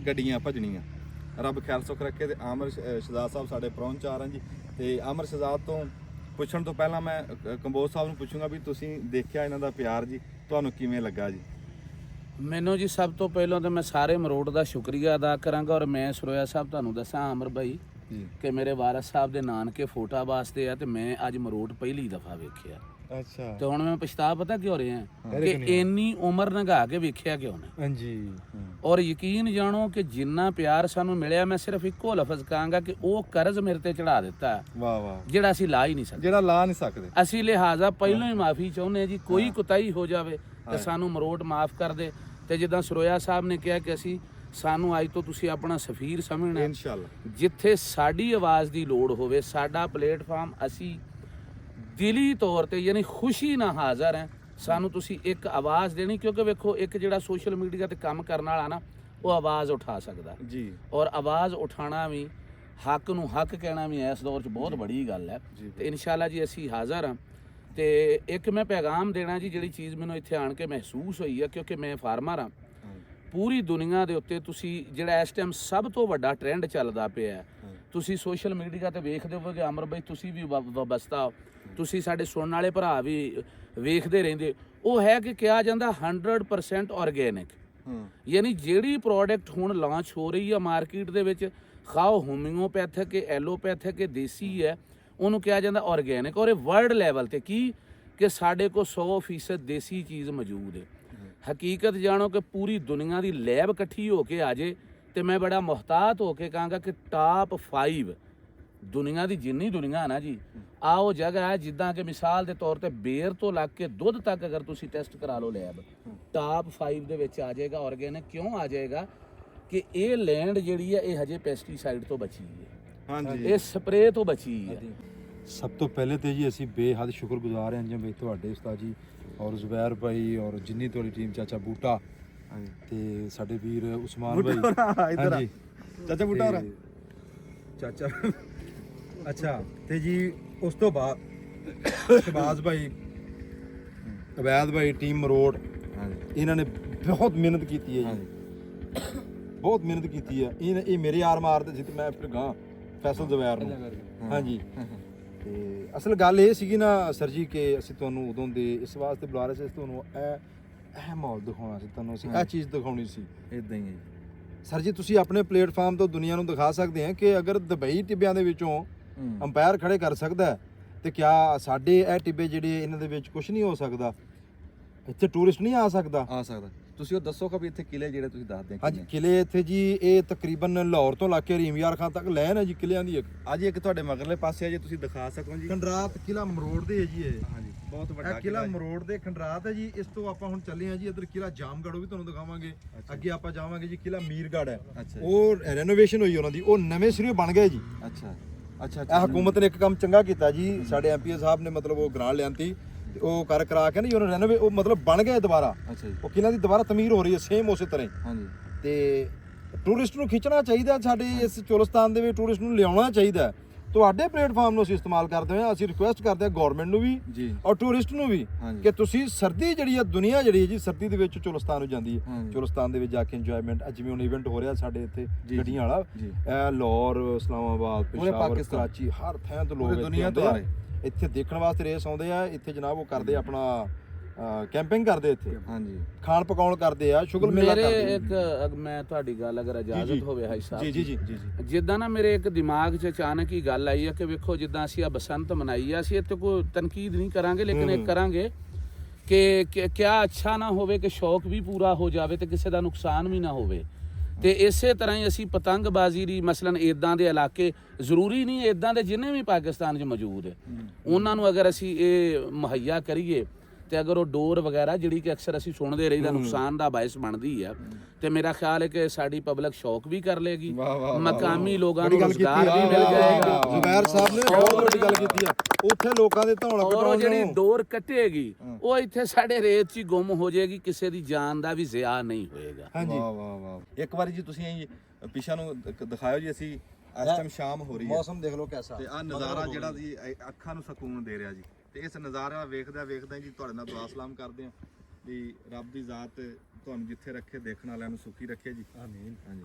ਗੱਡੀਆਂ ਭਜਣੀਆਂ। ਰੱਬ ਖੈਰ ਸੁੱਖ ਰੱਖੇ। ਤੇ ਆਮਰ ਸ਼ਹਜ਼ਾਦ ਸਾਹਿਬ ਸਾਡੇ ਪਹੁੰਚਾਰ ਹਨ ਜੀ। ਤੇ ਆਮਰ ਸ਼ਹਜ਼ਾਦ ਤੋਂ ਪੁੱਛਣ ਤੋਂ ਪਹਿਲਾਂ ਮੈਂ ਕੰਬੋਜ ਸਾਹਿਬ ਨੂੰ ਪੁੱਛੂੰਗਾ ਵੀ ਤੁਸੀਂ ਦੇਖਿਆ ਇਹਨਾਂ ਦਾ ਪਿਆਰ ਜੀ, ਤੁਹਾਨੂੰ ਕਿਵੇਂ ਲੱਗਾ ਜੀ? ਮੈਨੂੰ ਜੀ ਸਭ ਤੋਂ ਪਹਿਲਾਂ ਤਾਂ ਮੈਂ ਸਾਰੇ ਮਰੋਟ ਦਾ ਸ਼ੁਕਰੀਆ ਅਦਾ ਕਰਾਂਗਾ। ਔਰ ਮੈਂ ਸਰੋਇਆ ਸਾਹਿਬ ਤੁਹਾਨੂੰ ਦੱਸਾਂ ਆਮਰ ਭਾਈ ਕਿ ਮੇਰੇ ਵਾਰਿਸ ਸਾਹਿਬ ਦੇ ਨਾਨਕੇ ਫੋਟਾ ਵਾਸਤੇ ਆ ਤੇ ਮੈਂ ਅੱਜ ਮਰੋਟ ਪਹਿਲੀ ਦਫਾ ਵੇਖਿਆ। ਅੱਛਾ। ਤੇ ਹੁਣ ਮੈਂ ਪਛਤਾ ਪਤਾ ਕਿਉਂ ਰਿਹਾ ਕਿ ਇੰਨੀ ਉਮਰ ਲੰਘਾ ਕੇ ਵੇਖਿਆ ਕਿਉਂ ਨਾ। ਹਾਂਜੀ। ਔਰ ਯਕੀਨ ਜਾਣੋ ਕਿ ਜਿੰਨਾ ਪਿਆਰ ਸਾਨੂੰ ਮਿਲਿਆ, ਮੈਂ ਸਿਰਫ ਇੱਕੋ ਲਫ਼ਜ਼ ਕਹਾਂਗਾ ਕਿ ਉਹ ਕਰਜ਼ ਮੇਰੇ ਤੇ ਚੜਾ ਦਿੱਤਾ, ਵਾਹ ਵਾਹ, ਜਿਹੜਾ ਅਸੀਂ ਲਾ ਹੀ ਨਹੀਂ ਸਕਦੇ, ਜਿਹੜਾ ਲਾ ਨਹੀਂ ਸਕਦੇ। ਅਸੀਂ ਲਿਹਾਜ਼ਾ ਪਹਿਲਾਂ ਹੀ ਮਾਫੀ ਚਾਹੁੰਦੇ ਜੀ। ਕੋਈ ਕੁਤਾਹੀ ਹੋ ਜਾਵੇ ਤੇ ਸਾਨੂੰ ਮਰੋਟ ਮਾਫ ਕਰ ਦੇ। ਤੇ ਜਿੱਦਾਂ ਸਰੋਇਆ ਸਾਹਿਬ ਨੇ ਕਿਹਾ ਕਿ ਅਸੀਂ ਸਾਨੂੰ ਅੱਜ ਤੋਂ ਤੁਸੀਂ ਆਪਣਾ ਸਫੀਰ ਸਮਝਣਾ ਇਨਸ਼ਾਅੱਲਾ। ਜਿੱਥੇ ਸਾਡੀ ਆਵਾਜ਼ ਦੀ ਲੋੜ ਹੋਵੇ, ਸਾਡਾ ਪਲੇਟਫਾਰਮ, ਅਸੀਂ ਦਿਲੀ ਤੌਰ ਤੇ ਯਾਨੀ ਖੁਸ਼ੀ ਨਾਲ ਹਾਜ਼ਰ ਹਾਂ। ਸਾਨੂੰ ਤੁਸੀਂ ਇੱਕ ਆਵਾਜ਼ ਦੇਣੀ, ਕਿਉਂਕਿ ਵੇਖੋ ਇੱਕ ਜਿਹੜਾ ਸੋਸ਼ਲ ਮੀਡੀਆ ਤੇ ਕੰਮ ਕਰਨ ਵਾਲਾ ਨਾ, ਉਹ ਆਵਾਜ਼ ਉਠਾ ਸਕਦਾ ਜੀ। ਔਰ ਆਵਾਜ਼ ਉਠਾਣਾ ਵੀ, ਹੱਕ ਨੂੰ ਹੱਕ ਕਹਿਣਾ ਵੀ ਇਸ ਦੌਰ 'ਚ ਬਹੁਤ ਬੜੀ ਗੱਲ ਹੈ। ਤੇ ਇਨਸ਼ਾਅੱਲਾ ਜੀ ਅਸੀਂ ਹਾਜ਼ਰ ਹਾਂ। ਤੇ ਇੱਕ ਮੈਂ ਪੈਗਾਮ ਦੇਣਾ ਜੀ, ਜਿਹੜੀ ਚੀਜ਼ ਮੈਨੂੰ ਇੱਥੇ ਆਣ ਕੇ ਮਹਿਸੂਸ ਹੋਈ ਹੈ, ਕਿਉਂਕਿ ਮੈਂ ਫਾਰਮਰ ਹਾਂ। ਪੂਰੀ ਦੁਨੀਆ ਦੇ ਉੱਤੇ ਤੁਸੀਂ ਜਿਹੜਾ ਇਸ ਟਾਈਮ ਸਭ ਤੋਂ ਵੱਡਾ ਟ੍ਰੈਂਡ ਚੱਲਦਾ ਪਿਆ, ਤੁਸੀਂ ਸੋਸ਼ਲ ਮੀਡੀਆ ਤੇ ਵੇਖਦੇ ਹੋਵੋਗੇ ਅਮਰ ਬਾਈ, ਤੁਸੀਂ ਵੀ ਵਬਸਤਾ, ਤੁਸੀਂ ਸਾਡੇ ਸੁਣਨ ਵਾਲੇ ਭਰਾ ਵੀ ਵੇਖਦੇ ਰਹਿੰਦੇ, ਉਹ ਹੈ ਕਿ ਕਿਹਾ ਜਾਂਦਾ 100% ਆਰਗੈਨਿਕ। ਯਾਨੀ ਜਿਹੜੀ ਪ੍ਰੋਡਕਟ ਹੁਣ ਲਾਂਚ ਹੋ ਰਹੀ ਹੈ ਮਾਰਕੀਟ ਦੇ ਵਿੱਚ, ਖਾਓ ਹੋਮਿਓਪੈਥਿਕ ਹੈ, ਐਲੋਪੈਥਿਕ ਹੈ, ਦੇਸੀ ਹੈ, ਉਹਨੂੰ ਕਿਹਾ ਜਾਂਦਾ ਆਰਗੈਨਿਕ। ਔਰ ਇਹ ਵਰਲਡ ਲੈਵਲ ਤੇ ਕੀ ਕਿ ਸਾਡੇ ਕੋਲ 100% ਦੇਸੀ ਚੀਜ਼ ਮੌਜੂਦ ਹੈ। ਹਕੀਕਤ ਜਾਣੋ ਕਿ ਪੂਰੀ ਦੁਨੀਆ ਦੀ ਲੈਬ ਇਕੱਠੀ ਹੋ ਕੇ ਆ ਜੇ ਤੇ ਮੈਂ ਬੜਾ ਮੁਹਤਾਤ ਹੋ ਕੇ ਕਹਾਂਗਾ ਕਿ ਟਾਪ 5 ਦੁਨੀਆ ਦੀ ਜਿੰਨੀ ਦੁਨੀਆ ਹੈ ਨਾ ਜੀ, ਆ ਉਹ ਜਗ੍ਹਾ ਹੈ ਜਿੱਦਾਂ ਕਿ ਮਿਸਾਲ ਦੇ ਤੌਰ ਤੇ ਬੇਰ ਤੋਂ ਲੱਗ ਕੇ ਦੁੱਧ ਤੱਕ ਅਗਰ ਤੁਸੀਂ ਟੈਸਟ ਕਰਾ ਲਓ ਲੈਬ, ਟਾਪ 5 ਦੇ ਵਿੱਚ ਆ ਜਾਏਗਾ ਆਰਗੈਨਿਕ। ਕਿਉਂ ਆ ਜਾਏਗਾ ਕਿ ਇਹ ਲੈਂਡ ਜਿਹੜੀ ਹੈ ਇਹ ਹਜੇ ਪੈਸਟੀਸਾਈਡ ਤੋਂ ਬਚੀ ਹੈ। ਹਾਂਜੀ। ਇਹ ਸਪਰੇਅ ਤੋਂ ਬਚੀ ਹੈ। ਸਭ ਤੋਂ ਪਹਿਲੇ ਤੇ ਜੀ ਅਸੀਂ ਬੇਹੱਦ ਸ਼ੁਕਰਗੁਜ਼ਾਰ ਹਾਂ ਜੀ ਤੁਹਾਡੇ ਉਸਤਾਦ ਜੀ ਔਰ ਜ਼ੁਬੈਰ ਭਾਈ ਔਰ ਜਿੰਨੀ ਤੁਹਾਡੀ ਟੀਮ, ਚਾਚਾ ਬੂਟਾ ਤੇ ਸਾਡੇ ਵੀਰ ਉਸਮਾਨ ਭਾਈ। ਹਾਂਜੀ ਚਾਚਾ ਬੂਟਾ ਹੋਰਾ, ਚਾਚਾ ਅੱਛਾ। ਤੇ ਜੀ ਉਸ ਤੋਂ ਬਾਅਦ ਸ਼ਬਾਜ਼ ਭਾਈ, ਅਵੈਦ ਭਾਈ, ਟੀਮ ਮਰੋਟ, ਇਹਨਾਂ ਨੇ ਬਹੁਤ ਮਿਹਨਤ ਕੀਤੀ ਹੈ ਜੀ, ਬਹੁਤ ਮਿਹਨਤ ਕੀਤੀ ਹੈ। ਇਹ ਮੇਰੇ ਯਾਰ ਮਾਰਦੇ ਸੀ ਤੇ ਮੈਂ ਫਿਰ ਗਾਂ ਫੈਸਲ ਜ਼ੁਬੈਰ ਨੂੰ। ਹਾਂਜੀ। ਤੇ ਅਸਲ ਗੱਲ ਇਹ ਸੀਗੀ ਨਾ ਸਰ ਜੀ ਕਿ ਅਸੀਂ ਤੁਹਾਨੂੰ ਉਦੋਂ ਦੇ ਇਸ ਵਾਸਤੇ ਬੁਲਾ ਰਹੇ ਸੀ, ਤੁਹਾਨੂੰ ਇਹ ਮਾਹੌਲ ਦਿਖਾਉਣਾ ਸੀ, ਤੁਹਾਨੂੰ ਅਸੀਂ ਇਹ ਚੀਜ਼ ਦਿਖਾਉਣੀ ਸੀ। ਇਦਾਂ ਹੀ ਹੈ ਸਰ ਜੀ ਤੁਸੀਂ ਆਪਣੇ ਪਲੇਟਫਾਰਮ ਤੋਂ ਦੁਨੀਆ ਨੂੰ ਦਿਖਾ ਸਕਦੇ ਆ ਕਿ ਅਗਰ ਦੁਬਈ ਟਿੱਬਿਆਂ ਦੇ ਵਿੱਚੋਂ ਅੰਪਾਇਰ ਖੜੇ ਕਰ ਸਕਦਾ ਤੇ ਕਿਆ ਸਾਡੇ ਇਹ ਟਿੱਬੇ ਜਿਹੜੇ ਇਹਨਾਂ ਦੇ ਵਿੱਚ ਕੁਝ ਨਹੀਂ ਹੋ ਸਕਦਾ? ਇੱਥੇ ਟੂਰਿਸਟ ਨਹੀਂ ਆ ਸਕਦਾ? ਆ ਸਕਦਾ। ਤੁਸੀਂ ਉਹ ਦੱਸੋ ਕਿ ਵੀ ਇੱਥੇ ਕਿਲੇ ਜਿਹੜੇ ਤੁਸੀਂ ਦੱਸਦੇ ਆ ਹਾਂਜੀ ਕਿਲੇ ਇੱਥੇ ਜੀ ਇਹ ਤਕਰੀਬਨ ਲਾਹੌਰ ਤੋਂ ਲਾ ਕੇ ਰੀਮ ਯਾਰ ਖਾਨ ਤੱਕ ਲੈਣ ਹੈ ਜੀ ਕਿਲਿਆਂ ਦੀ। ਅੱਜ ਇੱਕ ਤੁਹਾਡੇ ਮਗਰਲੇ ਪਾਸੇ ਆ ਜੇ ਤੁਸੀਂ ਦਿਖਾ ਸਕੋ ਜੀ। ਖੰਡਰਾਤ ਕਿਲਾ ਮਰੋੜ ਦੇ ਹੈ ਜੀ ਇਹ। ਹਾਂਜੀ, ਬਹੁਤ ਵੱਡਾ ਇਹ ਕਿਲਾ ਮਰੋੜ ਦੇ ਖੰਡਰਾਤ ਹੈ ਜੀ। ਇਸ ਤੋਂ ਆਪਾਂ ਹੁਣ ਚੱਲੇ ਆ ਜੀ ਇੱਧਰ ਕਿਲਾ ਜਾਮਗੜ੍ਹ, ਉਹ ਵੀ ਤੁਹਾਨੂੰ ਦਿਖਾਵਾਂਗੇ। ਅੱਗੇ ਆਪਾਂ ਜਾਵਾਂਗੇ ਜੀ ਕਿਲਾ ਮੀਰਗੜ੍ਹ ਹੈ, ਉਹ ਰੈਨੋਵੇਸ਼ਨ ਹੋਈ ਉਹਨਾਂ ਦੀ, ਉਹ ਨਵੇਂ ਸਿਰੇ ਬਣ ਗਏ ਜੀ। ਅੱਛਾ ਅੱਛਾ। ਇਹ ਹਕੂਮਤ ਨੇ ਇੱਕ ਕੰਮ ਚੰਗਾ ਕੀਤਾ ਜੀ, ਸਾਡੇ ਐਮਪੀ ਸਾਹਿਬ ਨੇ ਮਤਲਬ ਉਹ ਗ੍ਰਾਂਟ ਲਿਆਂਤੀ ਉਹ ਕਰ ਕਰਾ ਕੇ ਨਾ ਜੀ ਉਹਨੂੰ ਰੈਨੋਵੇਟ, ਉਹ ਮਤਲਬ ਬਣ ਗਿਆ ਦੁਬਾਰਾ। ਅੱਛਾ ਜੀ। ਉਹ ਕਿਲਾ ਦੀ ਦੁਬਾਰਾ ਤਮੀਰ ਹੋ ਰਹੀ ਹੈ ਸੇਮ ਉਸੇ ਤਰ੍ਹਾਂ ਹੀ। ਹਾਂਜੀ ਤੇ ਟੂਰਿਸਟ ਨੂੰ ਖਿੱਚਣਾ ਚਾਹੀਦਾ, ਸਾਡੇ ਇਸ ਚੋਲਿਸਤਾਨ ਦੇ ਵਿੱਚ ਟੂਰਿਸਟ ਨੂੰ ਲਿਆਉਣਾ ਚਾਹੀਦਾ। ਤੁਹਾਡੇ ਪਲੇਟਫਾਰਮ ਨੂੰ ਅਸੀਂ ਇਸਤੇਮਾਲ ਕਰਦੇ ਹਾਂ, ਅਸੀਂ ਰਿਕੁਐਸਟ ਕਰਦੇ ਹਾਂ ਗਵਰਨਮੈਂਟ ਨੂੰ ਵੀ ਜੀ ਔਰ ਟੂਰਿਸਟ ਨੂੰ ਵੀ ਹਾਂਜੀ। ਕਿ ਤੁਸੀਂ ਸਰਦੀ ਜਿਹੜੀ ਹੈ, ਦੁਨੀਆ ਜਿਹੜੀ ਹੈ ਜੀ ਸਰਦੀ ਦੇ ਵਿੱਚ ਚੋਲਿਸਤਾਨ ਨੂੰ ਜਾਂਦੀ ਹੈ, ਹਾਂਜੀ। ਚੋਲਿਸਤਾਨ ਦੇ ਵਿੱਚ ਜਾ ਕੇ ਇੰਜੋਇਮੈਂਟ, ਜਿਵੇਂ ਹੁਣ ਇਵੈਂਟ ਹੋ ਰਿਹਾ ਸਾਡੇ ਇੱਥੇ ਜੀ, ਗੱਡੀਆਂ ਵਾਲਾ, ਜੀ। ਇਹ ਲਾਹੌਰ, ਇਸਲਾਮਾਬਾਦ, ਪੂਰੇ ਪੇਸ਼ਾਵਰ, ਪਾਕਿਸਤਾਨ, ਕਰਾਚੀ, ਹਰ ਥਾਂ ਤੋਂ ਲੋਕ ਪੂਰੀ ਦੁਨੀਆ ਇੱਥੇ ਤੋਂ ਆ ਆਉਂਦੇ ਆ। ਇੱਥੇ ਦੇਖਣ ਵਾਸਤੇ ਰੇਸ ਆਉਂਦੇ ਆ, ਇੱਥੇ ਜਨਾਬ ਉਹ ਕਰਦੇ ਆ ਆਪਣਾ ਕੈਂਪਿੰਗ ਕਰਦੇ, ਇੱਥੇ ਹਾਂਜੀ ਖਾਣ ਪਕਾਉਣ ਕਰਦੇ ਆ, ਸ਼ੁਗਲ ਮੇਲਾ ਮੇਰੇ ਕਰਦੇ ਇੱਕ ਮੈਂ ਤੁਹਾਡੀ ਗੱਲ ਅਗਰ ਇਜਾਜ਼ਤ ਹੋਵੇ ਹਾਈ ਸਾਹਿਬ, ਜੀ ਜੀ ਜੀ ਜੀ ਜੀ ਜਿੱਦਾਂ ਨਾ ਮੇਰੇ ਇੱਕ ਦਿਮਾਗ 'ਚ ਅਚਾਨਕ ਹੀ ਗੱਲ ਆਈ ਹੈ ਕਿ ਵੇਖੋ ਜਿੱਦਾਂ ਅਸੀਂ ਆ ਬਸੰਤ ਮਨਾਈ ਆ, ਅਸੀਂ ਇੱਥੇ ਕੋਈ ਤਨਕੀਦ ਨਹੀਂ ਕਰਾਂਗੇ, ਲੇਕਿਨ ਇਹ ਕਰਾਂਗੇ ਕਿ ਕਿਆ ਅੱਛਾ ਨਾ ਹੋਵੇ ਕਿ ਸ਼ੌਕ ਵੀ ਪੂਰਾ ਹੋ ਜਾਵੇ ਤੇ ਕਿਸੇ ਦਾ ਨੁਕਸਾਨ ਵੀ ਨਾ ਹੋਵੇ। ਤੇ ਇਸੇ ਤਰ੍ਹਾਂ ਹੀ ਅਸੀਂ ਪਤੰਗਬਾਜ਼ੀ ਦੀ ਮਸਲਨ ਇਦਾਂ ਦੇ ਇਲਾਕੇ, ਜ਼ਰੂਰੀ ਨਹੀਂ ਇਦਾਂ ਦੇ ਜਿੰਨੇ ਵੀ ਪਾਕਿਸਤਾਨ 'ਚ ਮੌਜੂਦ ਹੈ, ਉਹਨਾਂ ਨੂੰ ਅਗਰ ਅਸੀਂ ਇਹ ਮੁਹੱਈਆ ਕਰੀਏ ਤੇ ਅਗਰ ਉਹ ਡੋਰ ਵਗੈਰਾ ਜਿਹੜੀ ਕਿ ਅਕਸਰ ਅਸੀਂ ਸੁਣਦੇ ਰਹੀਦਾ ਨੁਕਸਾਨ ਦਾ ਬਾਇਸ ਬਣਦੀ ਆ, ਤੇ ਮੇਰਾ ਖਿਆਲ ਹੈ ਕਿ ਸਾਡੀ ਪਬਲਿਕ ਸ਼ੌਕ ਵੀ ਕਰ ਲੇਗੀ, ਮਕਾਮੀ ਲੋਕਾਂ ਨੂੰ ਰੁਜ਼ਗਾਰ ਵੀ ਮਿਲ ਜਾਏਗਾ। ਜ਼ੁਬੈਰ ਸਾਹਿਬ ਨੇ ਬਹੁਤ ਵੱਡੀ ਗੱਲ ਕੀਤੀ ਆ, ਉੱਥੇ ਲੋਕਾਂ ਦੇ ਧੌਣ ਔਰ ਉਹ ਕਟਾਉਣ ਜਿਹੜੀ ਨੂੰ ਡੋਰ ਕੱਟੇਗੀ ਉਹ ਇੱਥੇ ਸਾਡੇ ਰੇਤ 'ਚ ਹੀ ਗੁੰਮ ਹੋ ਜਾਏਗੀ, ਕਿਸੇ ਦੀ ਜਾਨ ਦਾ ਵੀ ਜ਼ਿਆ ਨਹੀਂ ਹੋਏਗਾ। ਹਾਂਜੀ। ਵਾਹ ਵਾਹ ਵਾਹ। ਇੱਕ ਵਾਰੀ ਜੀ ਤੁਸੀਂ ਪਿਛਾ ਨੂੰ ਦਿਖਾਇਓ ਜੀ, ਅਸੀਂ ਇਸ ਟਾਈਮ ਸ਼ਾਮ ਹੋ ਰਹੀ ਹੈ, ਮੌਸਮ ਦੇਖ ਲਓ ਕੈਸਾ, ਤੇ ਆ ਨਜ਼ਾਰਾ ਜਿਹੜਾ ਜੀ ਅੱਖਾਂ ਨੂੰ ਸਕੂਨ ਦੇ ਰਿਹਾ ਜੀ। ਤੇ ਇਸ ਨਜ਼ਾਰਾ ਵੇਖਦਾ ਜੀ ਤੁਹਾਡੇ ਨਾਲ ਦੁਆ ਸਲਾਮ ਕਰਦੇ ਹਾਂ ਵੀ ਰੱਬ ਦੀ ਜ਼ਾਤ ਤੁਹਾਨੂੰ ਜਿੱਥੇ ਰੱਖੇ ਦੇਖਣ ਵਾਲਿਆਂ ਨੂੰ ਸੁਖੀ ਰੱਖੇ ਜੀ। ਆਮੀਨ। ਹਾਂਜੀ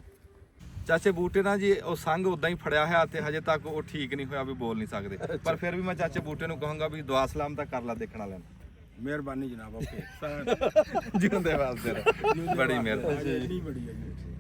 ਚਾਚੇ ਬੂਟੇ ਨਾਲ ਜੀ ਉਹ ਸੰਗ ਉਦਾਂ ਹੀ ਫੜਿਆ ਹੋਇਆ ਤੇ ਹਜੇ ਤੱਕ ਉਹ ਠੀਕ ਨਹੀਂ ਹੋਇਆ ਵੀ ਬੋਲ ਨਹੀਂ ਸਕਦੇ, ਪਰ ਫਿਰ ਵੀ ਮੈਂ ਚਾਚੇ ਬੂਟੇ ਨੂੰ ਕਹਾਂਗਾ ਵੀ ਦੁਆ ਸਲਾਮ ਤਾਂ ਕਰ ਲੈ ਦੇਖਣ ਵਾਲਿਆਂ ਨੂੰ। ਮਿਹਰਬਾਨੀ ਜਨਾਬ। ਓਕੇ ਜਿਉਂਦੇ ਵਾਸਤੇ ਬੜੀ ਮਿਹਰਬਾਨੀ। ਬੜੀ ਹੈ ਜੀ।